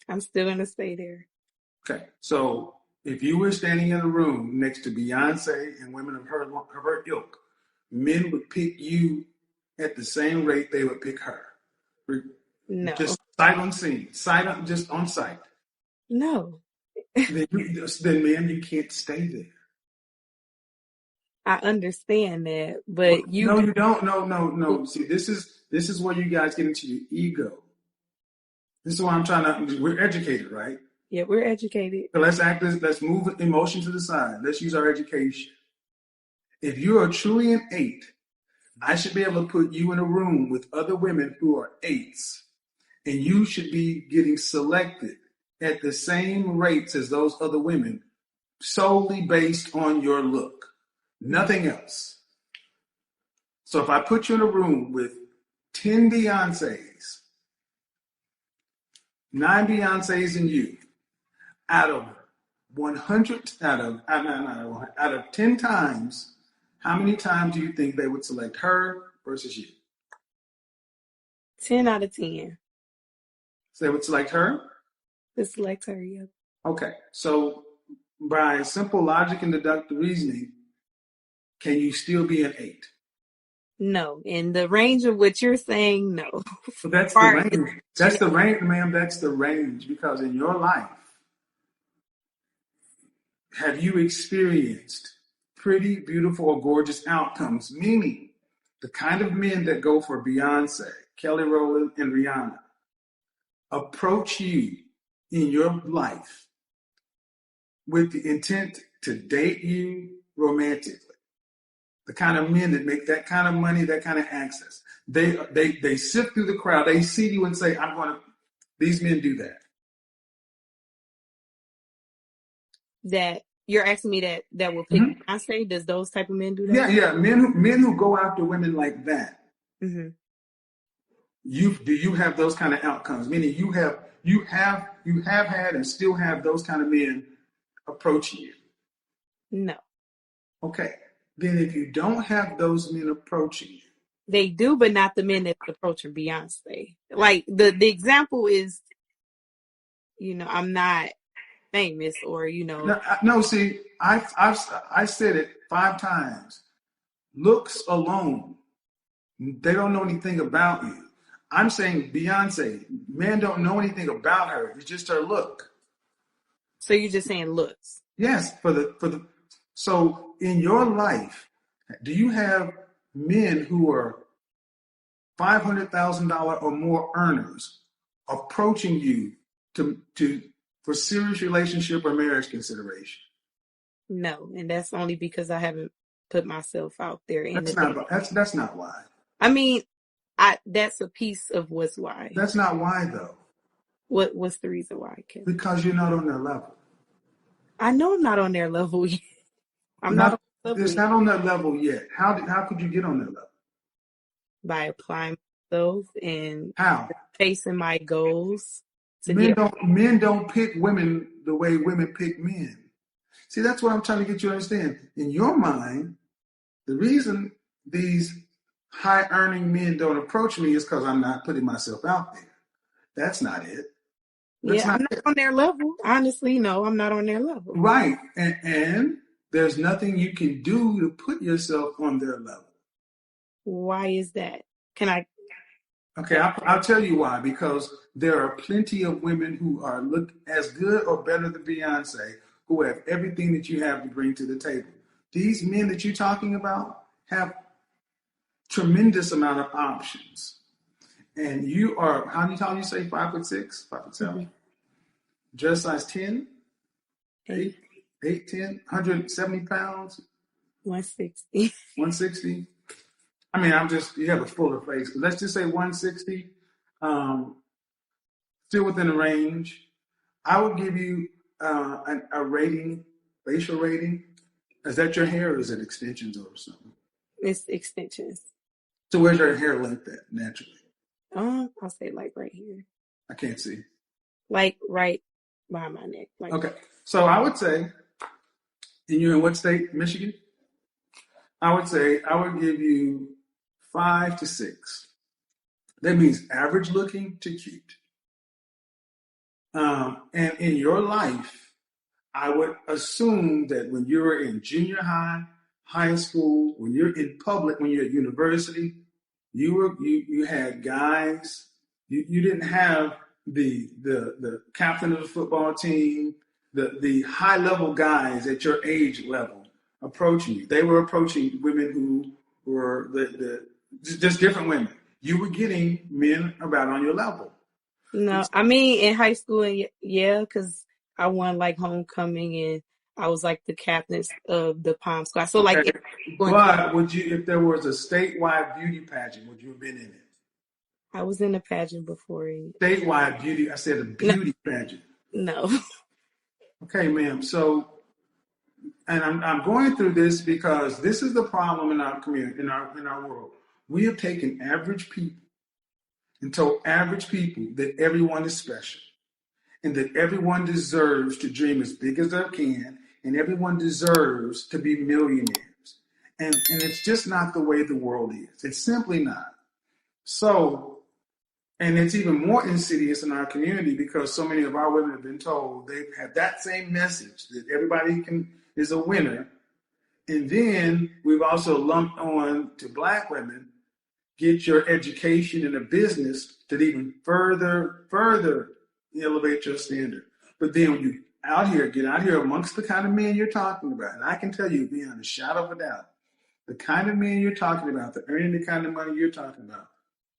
I'm still going to stay there. Okay. So if you were standing in a room next to Beyonce and women of her ilk, men would pick you at the same rate they would pick her. No. Just sight unseen. Just on sight. No. Then man, you can't stay there. I understand that, but No, you don't. No. See, this is where you guys get into your ego. This is why I'm trying to. We're educated, right? Yeah, we're educated. So let's move emotion to the side. Let's use our education. If you are truly an 8, I should be able to put you in a room with other women who are 8s, and you should be getting selected at the same rates as those other women, solely based on your look. Nothing else. So if I put you in a room with 10 Beyoncés, 9 Beyoncés and you, out of 10 times, how many times do you think they would select her versus you? 10 out of 10. So they would select her? They select her, yeah. Okay. So by simple logic and deductive reasoning, can you still be an 8? No. In the range of what you're saying, no. So that's the range. That's the range, ma'am. That's the range. Because in your life, have you experienced pretty, beautiful, or gorgeous outcomes? Meaning, the kind of men that go for Beyonce, Kelly Rowland, and Rihanna approach you in your life with the intent to date you romantically. The kind of men that make that kind of money, that kind of access. They sift through the crowd. They see you and say, these men do that. That you're asking me that will pick Beyonce? Does those type of men do that? Yeah. Men who go after women like that. Mm-hmm. Do you have those kind of outcomes? Meaning you have had and still have those kind of men approaching you. No. Okay. Then if you don't have those men approaching you. They do, but not the men that's approaching Beyonce. Like the example is, I'm not famous or, No, see, I said it 5 times. Looks alone, they don't know anything about you. I'm saying Beyonce, men don't know anything about her. It's just her look. So you're just saying looks. Yes, so in your life, do you have men who are $500,000 or more earners approaching you for serious relationship or marriage consideration? No, and that's only because I haven't put myself out there in That's the not that's not why. I mean, that's a piece of what's why. That's not why though. What's the reason why, Kevin? Because you're not on their level. I know I'm not on their level yet. I'm not on their level It's not on their level yet. How could you get on their level? by applying myself and How? chasing my goals. Men don't pick women the way women pick men. See, that's what I'm trying to get you to understand. In your mind, the reason these high-earning men don't approach me is because I'm not putting myself out there. That's not it. I'm not on their level. Honestly, no, I'm not on their level. Right. And there's nothing you can do to put yourself on their level. Why is that? Can I? Okay, I'll tell you why. Because there are plenty of women who look as good or better than Beyonce, who have everything that you have to bring to the table. These men that you're talking about have tremendous amount of options. And you are, how many times you say 5'6", 5'7"? Mm-hmm. Dress size 10? 8, 10, 170 pounds? 160. 160? I mean, you have a fuller face, but let's just say 160. Still within the range. I would give you a rating, facial rating. Is that your hair or is it extensions or something? It's extensions. So where's your hair length at naturally? I'll say like right here. I can't see. Like right behind my neck. Like okay. So I would say, and you're in what state? Michigan? I would say I would give you 5 to 6. That means average looking to cute. And in your life, I would assume that when you're in junior high, high school, when you're in public, when you're at university, you had guys. You didn't have the captain of the football team, the high level guys at your age level approaching you. They were approaching women who were just different women. You were getting men about on your level. No, I mean in high school, yeah, because I won like homecoming and I was like the captain of the pom squad. So like, okay. But would you, if there was a statewide beauty pageant, would you have been in it? I was in a pageant before. Statewide beauty. I said a beauty pageant. No. Okay, ma'am. So, and I'm going through this because this is the problem in our community, in our world. We have taken average people and told average people that everyone is special and that everyone deserves to dream as big as they can and everyone deserves to be millionaires. And it's just not the way the world is. It's simply not. So, and it's even more insidious in our community because so many of our women have been told they have that same message that everybody is a winner. And then we've also lumped on to Black women, get your education in a business to even further elevate your standard. But then when you get out here amongst the kind of men you're talking about, and I can tell you beyond a shadow of a doubt, the kind of men you're talking about, the earning the kind of money you're talking about,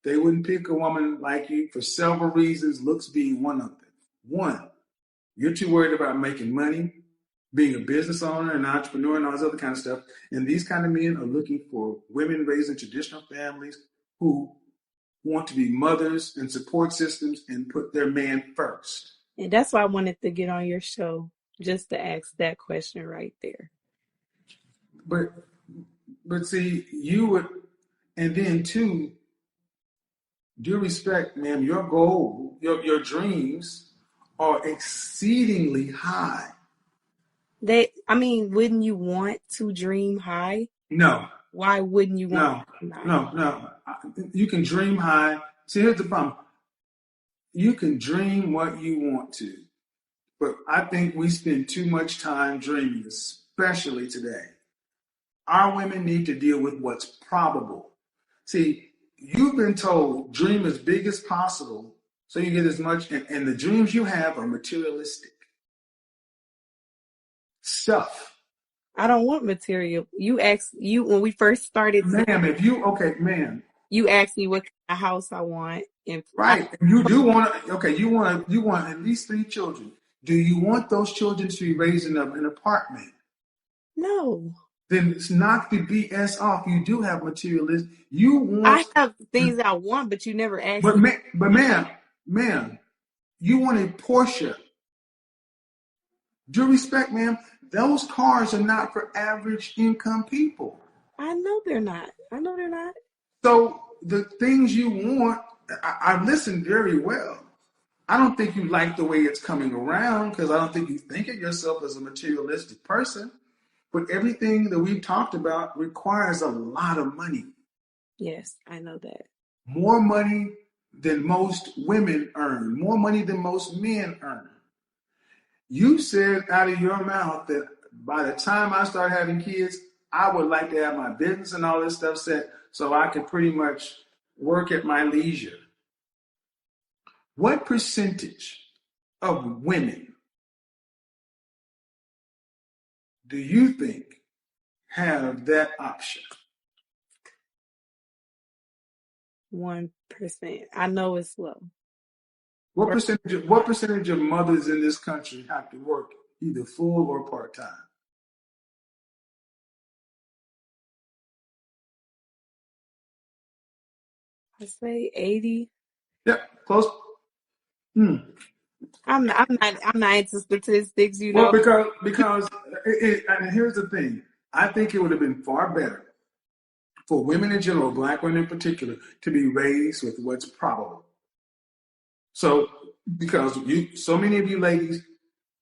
they wouldn't pick a woman like you for several reasons, looks being one of them. One, you're too worried about making money, being a business owner, an entrepreneur, and all this other kind of stuff. And these kind of men are looking for women raised in traditional families who want to be mothers and support systems and put their man first. And that's why I wanted to get on your show, just to ask that question right there. But see, you would, and then too, due respect, ma'am, your goal, your dreams are exceedingly high. Wouldn't you want to dream high? No. Why wouldn't you want to dream high? No. You can dream high. See, here's the problem. You can dream what you want to, but I think we spend too much time dreaming, especially today. Our women need to deal with what's probable. See, you've been told dream as big as possible so you get as much, and the dreams you have are materialistic stuff. I don't want material. You asked you when we first started. Ma'am, if you, okay, ma'am. You asked me what kind of house I want, and Right. You do want to, okay, you want at least 3 children. Do you want those children to be raised in an apartment? No. Then knock the BS off. You do have materialism. You want. I have things I want, but you never asked me. But ma'am, you want a Porsche. Due respect, ma'am, those cars are not for average income people. I know they're not. So the things you want, I listen very well. I don't think you like the way it's coming around because I don't think you think of yourself as a materialistic person. But everything that we've talked about requires a lot of money. Yes, I know that. More money than most women earn, more money than most men earn. You said out of your mouth that by the time I start having kids, I would like to have my business and all this stuff set so I could pretty much work at my leisure. What percentage of women do you think have that option? 1%. I know it's low. What percentage of mothers in this country have to work either full or part-time? I say 80. Yep, close. I'm not into statistics, you Well, know. because and here's the thing. I think it would have been far better for women in general, Black women in particular, to be raised with what's probable. So, because so many of you ladies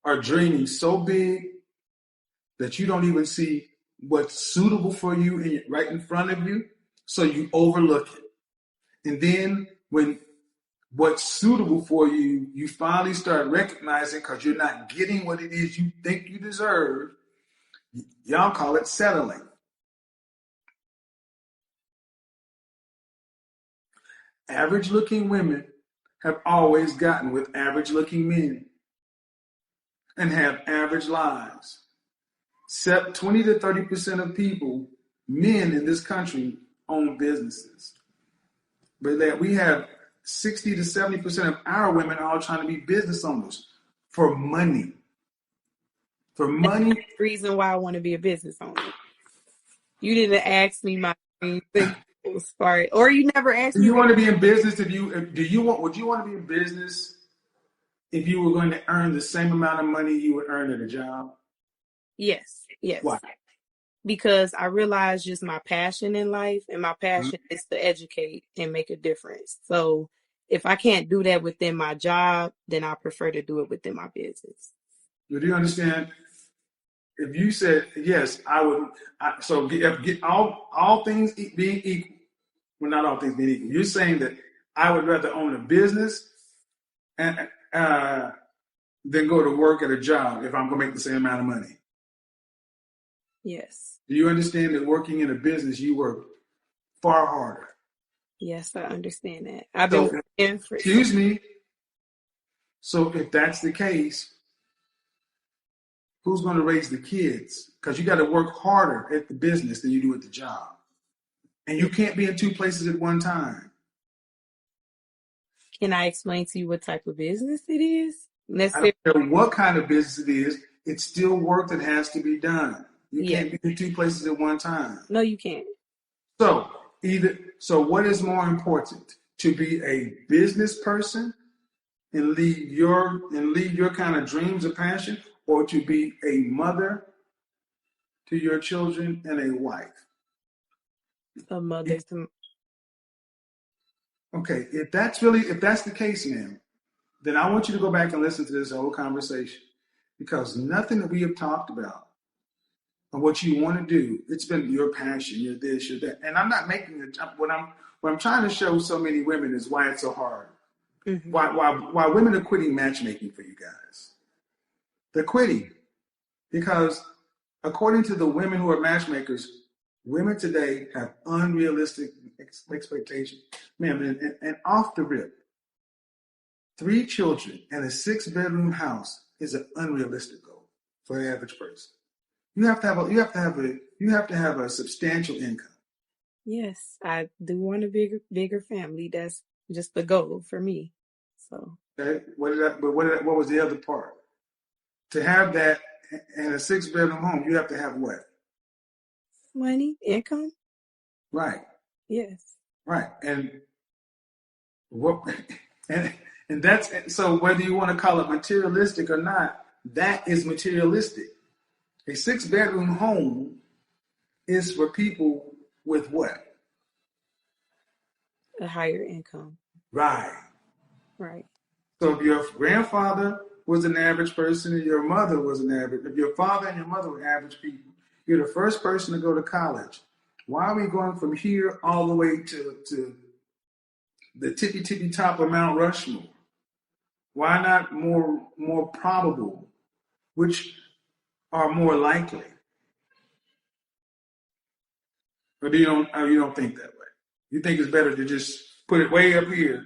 are dreaming so big that you don't even see what's suitable for you right in front of you, so you overlook it. And then when what's suitable for you, you finally start recognizing because you're not getting what it is you think you deserve, y'all call it settling. Average looking women have always gotten with average looking men and have average lives. 20 to 30% of people, men in this country, own businesses. But that we have 60 to 70% of our women all trying to be business owners for money. For money. That's the reason why I want to be a business owner. You didn't ask me my dreams part, or you never asked me. Do you want to be in business? Would you want to be in business if you were going to earn the same amount of money you would earn at a job? Yes. Why? Because I realized just my passion in life, and my passion is to educate and make a difference. So if I can't do that within my job, then I prefer to do it within my business. Do you understand? If you said yes, I would. So get all things being equal. Well, not all things being equal. You're saying that I would rather own a business and than go to work at a job if I'm going to make the same amount of money. Yes. Do you understand that working in a business, you work far harder? Yes, I understand that. I've been working for. Excuse me. So if that's the case, who's going to raise the kids? Because you got to work harder at the business than you do at the job. And you can't be in 2 places at one time. Can I explain to you what type of business it is? I don't care what kind of business it is. It's still work that has to be done. You can't be in 2 places at one time. No, you can't. So what is more important? To be a business person and lead your kind of dreams or passion, or to be a mother to your children and a wife? A mother. Okay, if that's the case, ma'am, then I want you to go back and listen to this whole conversation, because nothing that we have talked about and what you want to do, it's been your passion, you're this, you're that. And I'm not making it. What I'm trying to show so many women is why it's so hard. Mm-hmm. Why women are quitting matchmaking for you guys. They're quitting because according to the women who are matchmakers, women today have unrealistic expectation. Man, and off the rip, 3 children and a 6-bedroom house is an unrealistic goal for the average person. You have to have a substantial income. Yes, I do want a bigger family. That's just the goal for me. So Okay? What was the other part? To have that in a 6-bedroom home, you have to have what? money, income, Right, yes. right. And what and that's so whether you want to call it materialistic or not, that is materialistic. A 6-bedroom home is for people with what? A higher income, Right. right? So if your grandfather was an average person and your mother was an average, if your father and your mother were average people, you're the first person to go to college. Why are we going from here all the way to the tippy top of Mount Rushmore? Why not more probable, which are more likely? Or you don't think that way? You think it's better to just put it way up here?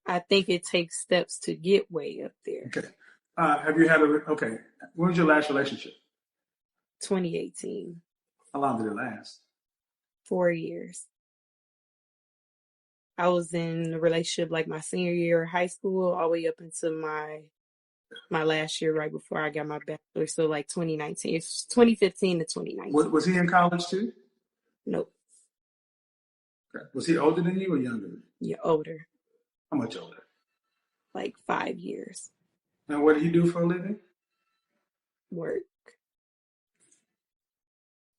I think it takes steps to get way up there. Okay. Have you had okay? When was your last relationship? 2018, How long did it last? 4 years. I was in a relationship like my senior year of high school, all the way up into my last year, right before I got my bachelor's. So like 2019, it's 2015 to 2019. Was he in college too? Nope, Okay. Was he older than you or younger? you're older, How much older? like 5 years. And what did he do for a living? Work.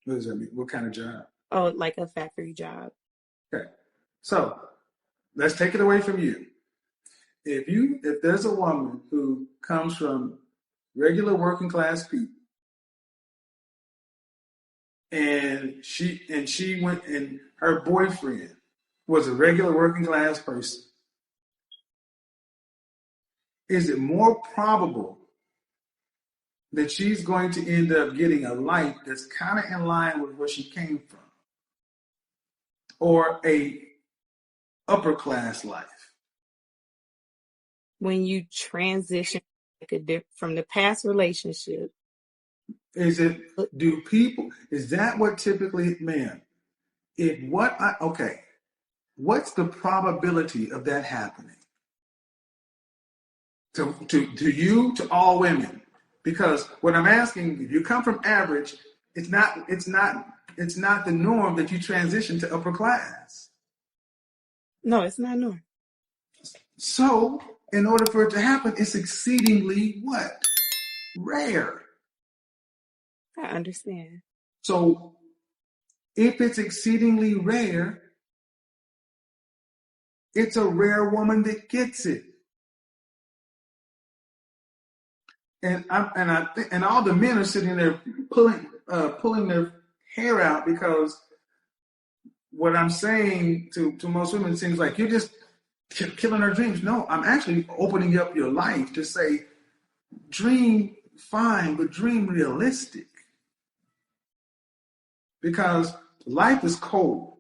What does that mean? What kind of job? Oh, like a factory job. Okay. So let's take it away from you. If there's a woman who comes from regular working class people and she went and her boyfriend was a regular working class person, is it more probable that she's going to end up getting a life that's kind of in line with where she came from, or a upper class life? When you transition from the past relationship, Is that what typically, man, what's the probability of that happening? To you, to all women? Because what I'm asking, if you come from average, it's not the norm that you transition to upper class. no, it's not normal. So, in order for it to happen, it's exceedingly what? Rare. I understand. So, if it's exceedingly rare, it's a rare woman that gets it. And all the men are sitting there pulling their hair out, because what I'm saying to most women seems like you're just killing her dreams. No, I'm actually opening up your life to say, dream fine, but dream realistic. Because life is cold.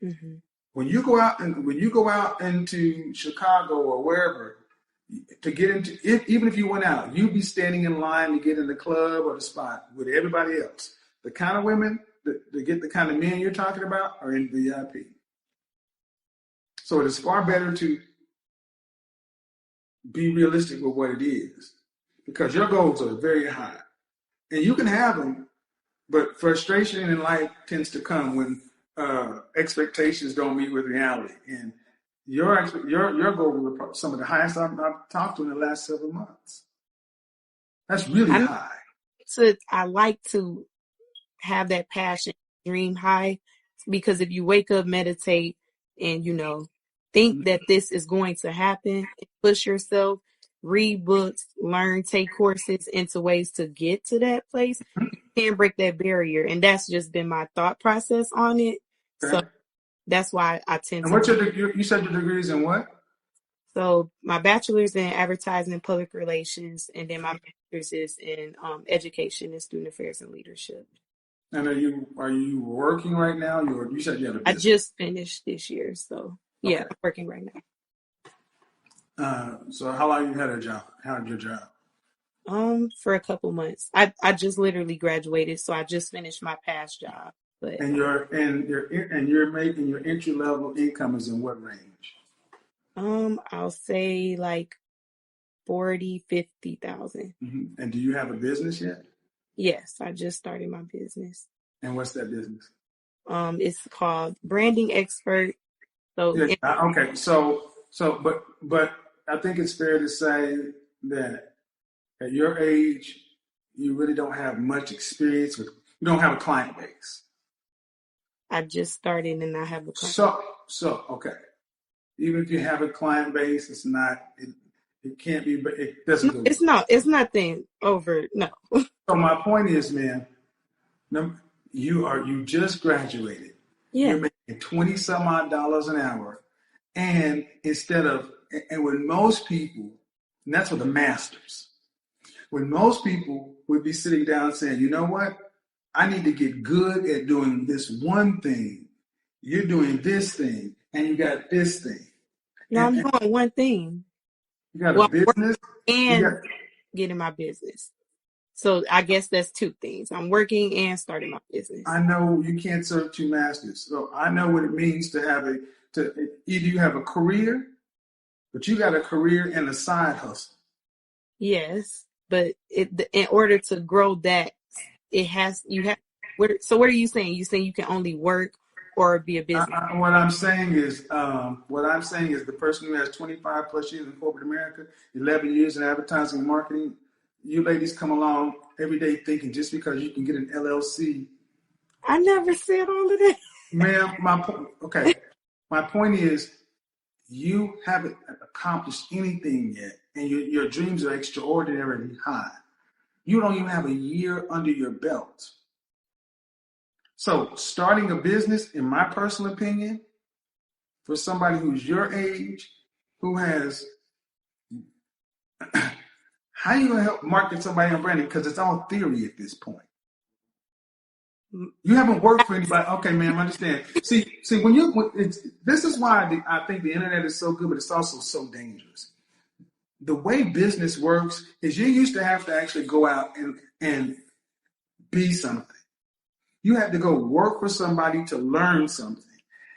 Mm-hmm. When you go out into Chicago or wherever to get into, even if you went out, you'd be standing in line to get in the club or the spot with everybody else. The kind of women that get the kind of men you're talking about are in VIP. So it is far better to be realistic with what it is, because your goals are very high, and you can have them, but frustration in life tends to come when expectations don't meet with reality. And your goals are some of the highest I've talked to in the last several months. That's really high. I like to have that passion, dream high, because if you wake up, meditate, and think that this is going to happen, push yourself, read books, learn, take courses into ways to get to that place, you can break that barrier. And that's just been my thought process on it. Okay. So that's why I tend and to. What's you said your degrees in what? So my bachelor's in advertising and public relations, and then my master's is in education and student affairs and leadership. And are you working right now? You said you had a I business. just finished this year, so yeah, Okay. I'm working right now. So how long you had a job? Had your job? For a couple months. I just literally graduated, so I just finished my past job. But And you're making your entry level income is in what range? I'll say like 40,000-50,000. And do you have a business yet? Yes, I just started my business. And what's that business? It's called Branding Expert. So Yeah. Okay. But I think it's fair to say that at your age, you really don't have much experience with. You don't have a client base. I just started and I have a client. So okay. Even if you have a client base, it's not. It can't be. It doesn't go. It's not. It's nothing over. No. So my point is, man, you just graduated. Yeah. You're making 20 some odd dollars an hour, and when most people, and that's for the masters, when most people would be sitting down saying, you know what, I need to get good at doing this one thing. You're doing this thing, and you got this thing. No, I'm doing one thing. You got a business and getting my business. So I guess that's two things. I'm working and starting my business. I know you can't serve two masters. So I know what it means to have either you have a career, but you got a career and a side hustle. Yes, but in order to grow that, so what are you saying? You saying you can only work or be a business? What I'm saying is the person who has 25 plus years in corporate America, 11 years in advertising and marketing, you ladies come along every day thinking just because you can get an LLC. I never said all of that. Ma'am, my point is you haven't accomplished anything yet, and your dreams are extraordinarily high. You don't even have a year under your belt. So starting a business, in my personal opinion, for somebody who's your age, who has, how are you going to help market somebody on branding? Because it's all theory at this point. You haven't worked for anybody. Okay, ma'am, I understand. See, this is why I think the internet is so good, but it's also so dangerous. The way business works is you used to have to actually go out and be something. You had to go work for somebody to learn something.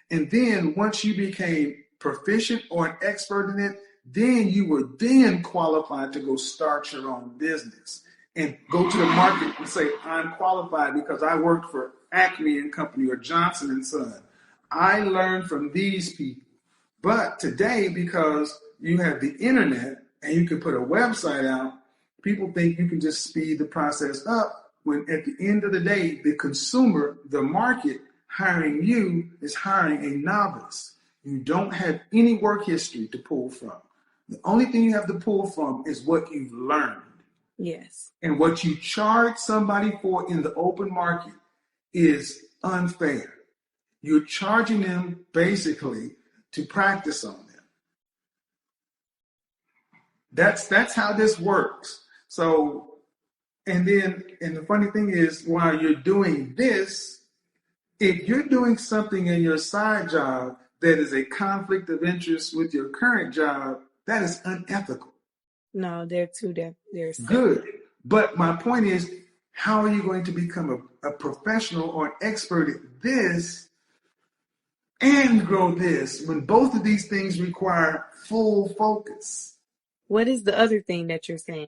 And then once you became proficient or an expert in it, then you were then qualified to go start your own business and go to the market and say, I'm qualified because I worked for Acme and Company or Johnson and Son. I learned from these people. But today, because you have the internet and you can put a website out, people think you can just speed the process up, when at the end of the day, the consumer, the market hiring you is hiring a novice. You don't have any work history to pull from. The only thing you have to pull from is what you've learned. Yes. And what you charge somebody for in the open market is unfair. You're charging them basically to practice on them. That's how this works. So, and the funny thing is, while you're doing this, if you're doing something in your side job that is a conflict of interest with your current job, that is unethical. No, they're two. They're good. But my point is, how are you going to become a professional or an expert at this and grow this when both of these things require full focus? What is the other thing that you're saying?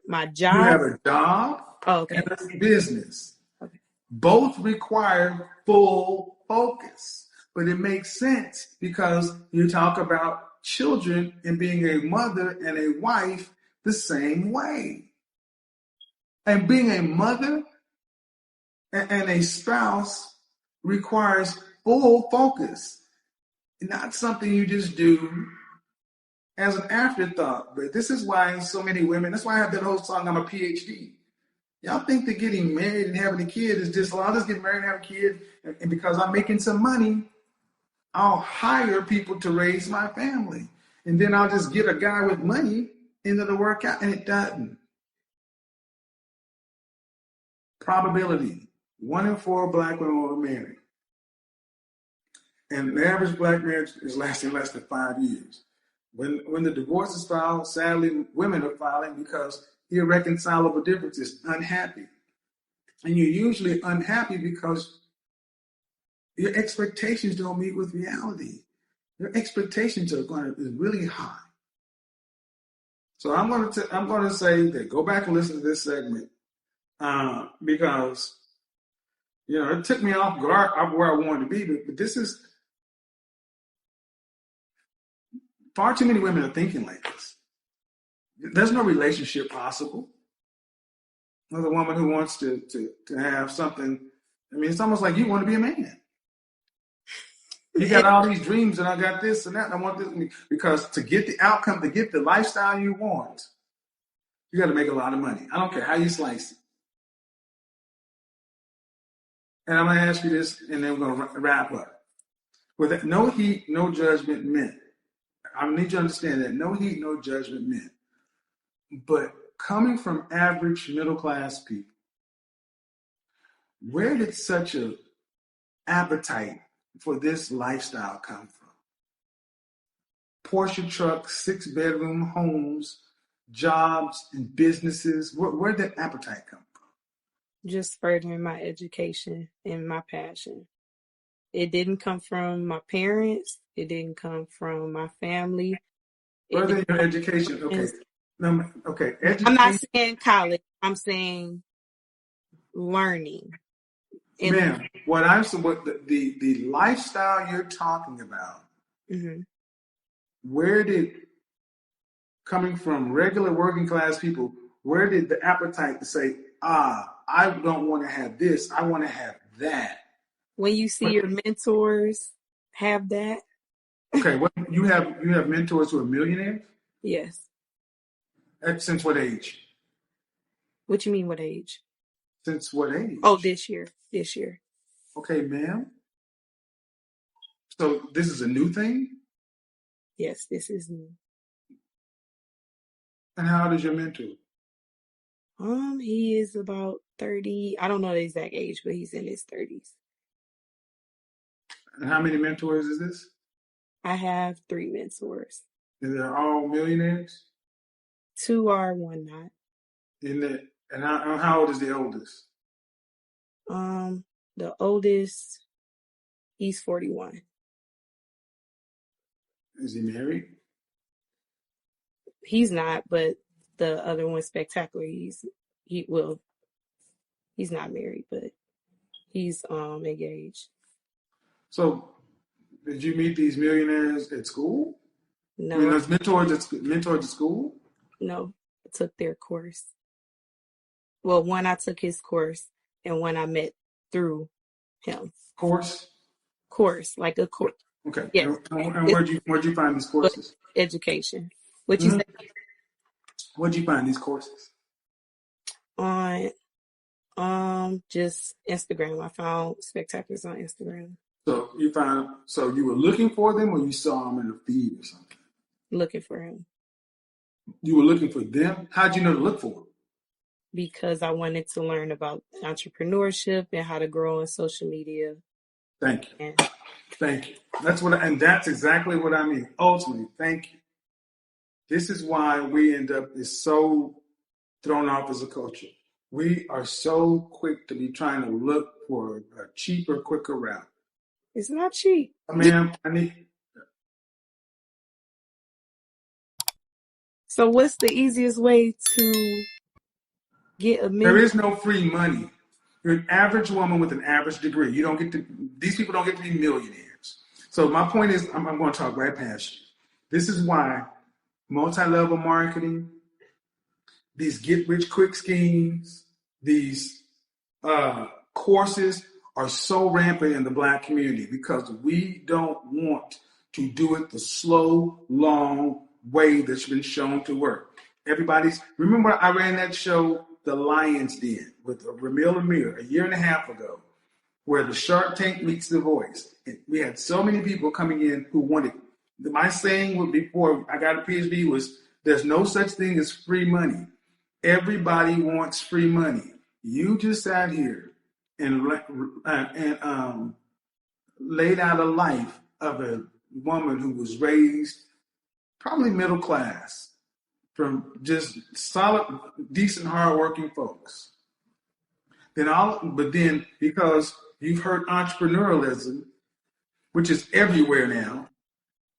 My job? You have a job and a business. Okay. Both require full focus. But it makes sense because you talk about children and being a mother and a wife the same way. And being a mother and a spouse requires full focus, not something you just do as an afterthought. But this is why so many women, that's why I have that whole song, I'm a PhD. Y'all think that getting married and having a kid is just, well, I'll just get married and have a kid, and because I'm making some money, I'll hire people to raise my family. And then I'll just get a guy with money into the workout, and it doesn't. Probability. 1 in 4 black women are married. And the average black marriage is lasting less than 5 years. When the divorce is filed, sadly, women are filing because irreconcilable differences, unhappy. And you're usually unhappy because your expectations don't meet with reality. Your expectations are really high. So I'm going to say that go back and listen to this segment because it took me off guard where I wanted to be. But this is far too many women are thinking like this. There's no relationship possible. Another woman who wants to have something. I mean, it's almost like you want to be a man. You got all these dreams, and I got this and that, and I want this. Because to get the outcome, to get the lifestyle you want, you got to make a lot of money. I don't care how you slice it. And I'm going to ask you this, and then we're going to wrap up. With no heat, no judgment meant. I need you to understand that no heat, no judgment meant. But coming from average middle-class people, where did such an appetite for this lifestyle come from? Porsche trucks, 6-bedroom homes, jobs and businesses. Where did that appetite come from? Just furthering my education and my passion. It didn't come from my parents. It didn't come from my family. Furthering your education. Okay. Okay. Education. I'm not saying college. I'm saying learning. Ma'am, what the lifestyle you're talking about, mm-hmm. Where did, coming from regular working class people, where did the appetite to say, I don't want to have this, I want to have that? When you see your mentors have that. Okay, what you have mentors who are millionaires? Yes. Since what age? What you mean, what age? Since what age? Oh, this year. Okay, ma'am. So this is a new thing? Yes, this is new. And how old is your mentor? He is about 30. I don't know the exact age, but he's in his 30s. And how many mentors is this? I have 3 mentors. And they're all millionaires? 2 are, 1 not. And how old is the oldest? The oldest, he's 41. Is he married? He's not, but the other one, Spectacular, he's not married, but he's engaged. So, did you meet these millionaires at school? No. I mean, those mentors at school? No, I took their course. Well, one I took his course, and one I met through him. Course, like a course. Okay. Yes. And where'd you find these courses? Education. What you say? Where'd you find these courses? On just Instagram. I found Spectaculars on Instagram. So you were looking for them, or you saw them in a feed or something? Looking for him. You were looking for them? How'd you know to look for them? Because I wanted to learn about entrepreneurship and how to grow on social media. Thank you. Thank you. That's exactly what I mean. Ultimately, thank you. This is why we end up is so thrown off as a culture. We are so quick to be trying to look for a cheaper, quicker route. It's not cheap. Ma'am, So what's the easiest way to get $1 million? There is no free money. You're an average woman with an average degree. These people don't get to be millionaires. So my point is, I'm going to talk right past you. This is why multi-level marketing, these get-rich-quick schemes, these courses are so rampant in the Black community because we don't want to do it the slow, long way that's been shown to work. Remember I ran that show, The Lion's Den, with Ramil Amir a year and a half ago, where the Shark Tank meets The Voice. And we had so many people coming in who wanted. My saying before I got a PhD was, there's no such thing as free money. Everybody wants free money. You just sat here and laid out a life of a woman who was raised probably middle class from just solid, decent, hardworking folks. But then because you've heard entrepreneurialism, which is everywhere now,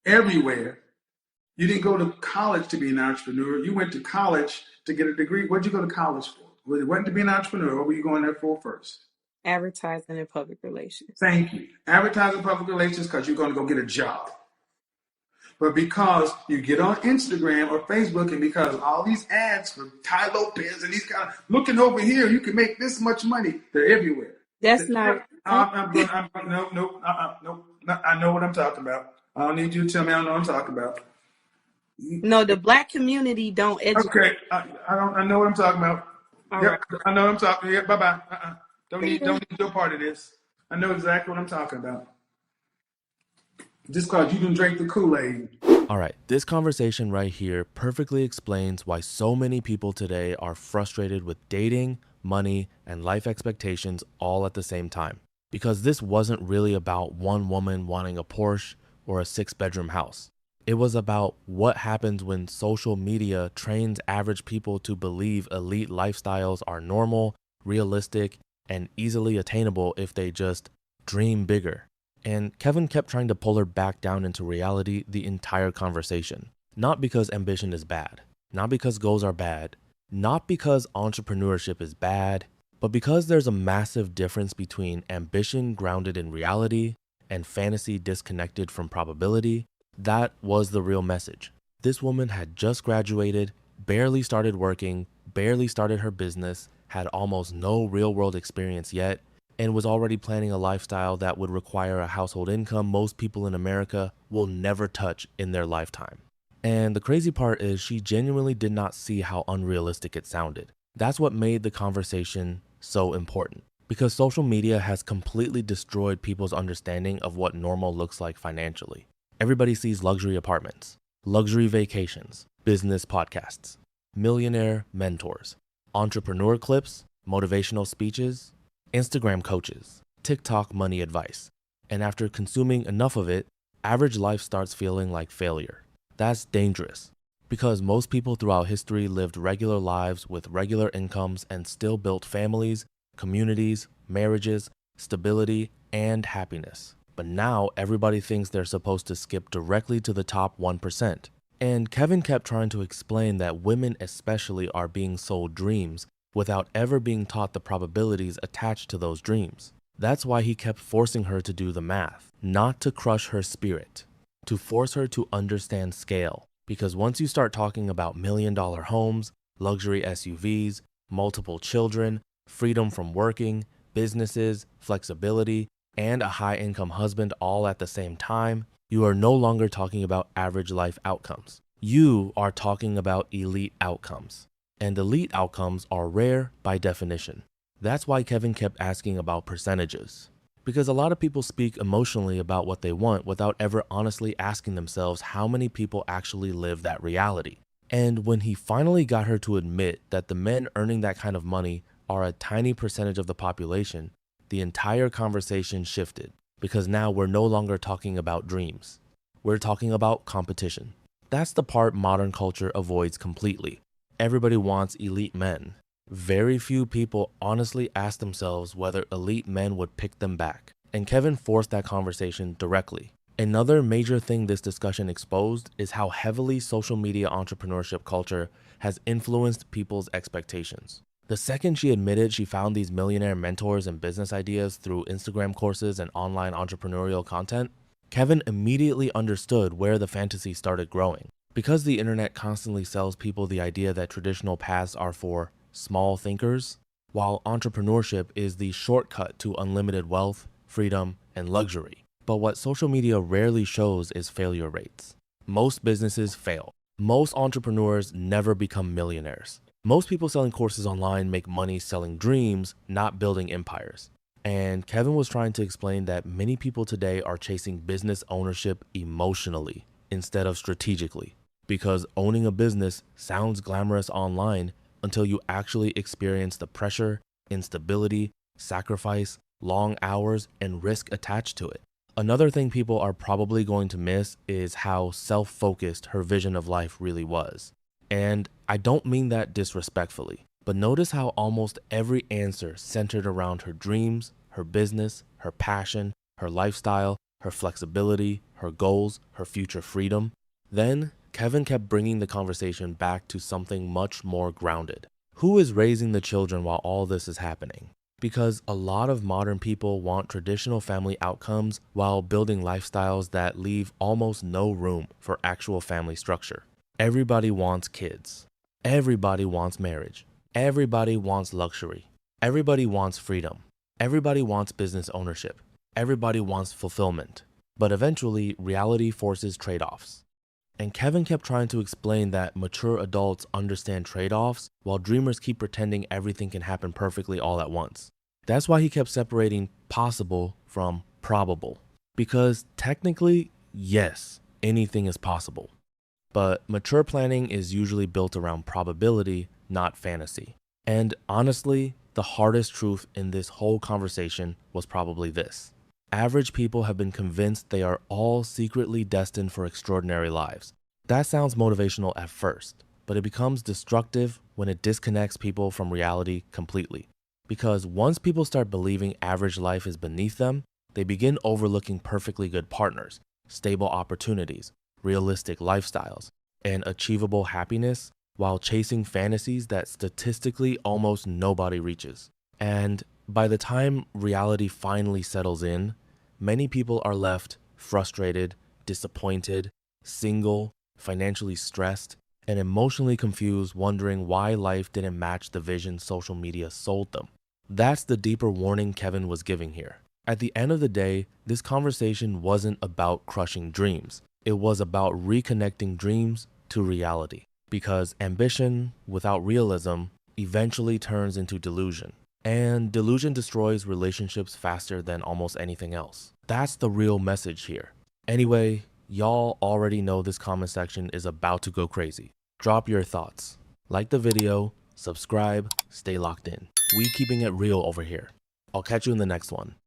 everywhere. You didn't go to college to be an entrepreneur. You went to college to get a degree. What did you go to college for? Well, it wasn't to be an entrepreneur. What were you going there for first? Advertising and public relations. Thank you. Advertising, public relations, because you're going to go get a job. But because you get on Instagram or Facebook, and because of all these ads for Ty Lopez and these kind of looking over here, you can make this much money. They're everywhere. That's not. No. I know what I'm talking about. I don't need you to tell me I don't know what I'm talking about. No, the Black community don't educate. Okay, I know what I'm talking about. All Yep, right. I know what I'm talking. Yeah, bye bye. Don't need your part of this. I know exactly what I'm talking about. Just because you didn't drink the Kool-Aid. All right, this conversation right here perfectly explains why so many people today are frustrated with dating, money, and life expectations all at the same time. Because this wasn't really about one woman wanting a Porsche or a 6-bedroom house. It was about what happens when social media trains average people to believe elite lifestyles are normal, realistic, and easily attainable if they just dream bigger. And Kevin kept trying to pull her back down into reality the entire conversation. Not because ambition is bad, not because goals are bad, not because entrepreneurship is bad, but because there's a massive difference between ambition grounded in reality and fantasy disconnected from probability. That was the real message. This woman had just graduated, barely started working, barely started her business, had almost no real-world experience yet, and was already planning a lifestyle that would require a household income most people in America will never touch in their lifetime. And the crazy part is she genuinely did not see how unrealistic it sounded. That's what made the conversation so important, because social media has completely destroyed people's understanding of what normal looks like financially. Everybody sees luxury apartments, luxury vacations, business podcasts, millionaire mentors, entrepreneur clips, motivational speeches, Instagram coaches, TikTok money advice. And after consuming enough of it, average life starts feeling like failure. That's dangerous, because most people throughout history lived regular lives with regular incomes and still built families, communities, marriages, stability, and happiness. But now everybody thinks they're supposed to skip directly to the top 1%. And Kevin kept trying to explain that women especially are being sold dreams without ever being taught the probabilities attached to those dreams. That's why he kept forcing her to do the math, not to crush her spirit, to force her to understand scale. Because once you start talking about million-dollar homes, luxury SUVs, multiple children, freedom from working, businesses, flexibility, and a high-income husband all at the same time, you are no longer talking about average life outcomes. You are talking about elite outcomes. And elite outcomes are rare by definition. That's why Kevin kept asking about percentages. Because a lot of people speak emotionally about what they want without ever honestly asking themselves how many people actually live that reality. And when he finally got her to admit that the men earning that kind of money are a tiny percentage of the population, the entire conversation shifted. Because now we're no longer talking about dreams. We're talking about competition. That's the part modern culture avoids completely. Everybody wants elite men. Very few people honestly ask themselves whether elite men would pick them back. And Kevin forced that conversation directly. Another major thing this discussion exposed is how heavily social media entrepreneurship culture has influenced people's expectations. The second she admitted she found these millionaire mentors and business ideas through Instagram courses and online entrepreneurial content, Kevin immediately understood where the fantasy started growing. Because the internet constantly sells people the idea that traditional paths are for small thinkers, while entrepreneurship is the shortcut to unlimited wealth, freedom, and luxury. But what social media rarely shows is failure rates. Most businesses fail. Most entrepreneurs never become millionaires. Most people selling courses online make money selling dreams, not building empires. And Kevin was trying to explain that many people today are chasing business ownership emotionally instead of strategically. Because owning a business sounds glamorous online until you actually experience the pressure, instability, sacrifice, long hours, and risk attached to it. Another thing people are probably going to miss is how self-focused her vision of life really was. And I don't mean that disrespectfully, but notice how almost every answer centered around her dreams, her business, her passion, her lifestyle, her flexibility, her goals, her future freedom. Then Kevin kept bringing the conversation back to something much more grounded. Who is raising the children while all this is happening? Because a lot of modern people want traditional family outcomes while building lifestyles that leave almost no room for actual family structure. Everybody wants kids. Everybody wants marriage. Everybody wants luxury. Everybody wants freedom. Everybody wants business ownership. Everybody wants fulfillment. But eventually, reality forces trade-offs. And Kevin kept trying to explain that mature adults understand trade-offs while dreamers keep pretending everything can happen perfectly all at once. That's why he kept separating possible from probable. Because technically, yes, anything is possible. But mature planning is usually built around probability, not fantasy. And honestly, the hardest truth in this whole conversation was probably this. Average people have been convinced they are all secretly destined for extraordinary lives. That sounds motivational at first, but it becomes destructive when it disconnects people from reality completely. Because once people start believing average life is beneath them, they begin overlooking perfectly good partners, stable opportunities, realistic lifestyles, and achievable happiness while chasing fantasies that statistically almost nobody reaches. And by the time reality finally settles in, many people are left frustrated, disappointed, single, financially stressed, and emotionally confused, wondering why life didn't match the vision social media sold them. That's the deeper warning Kevin was giving here. At the end of the day, this conversation wasn't about crushing dreams. It was about reconnecting dreams to reality. Because ambition without realism eventually turns into delusion. And delusion destroys relationships faster than almost anything else. That's the real message here. Anyway, y'all already know this comment section is about to go crazy. Drop your thoughts. Like the video, subscribe, stay locked in. We keeping it real over here. I'll catch you in the next one.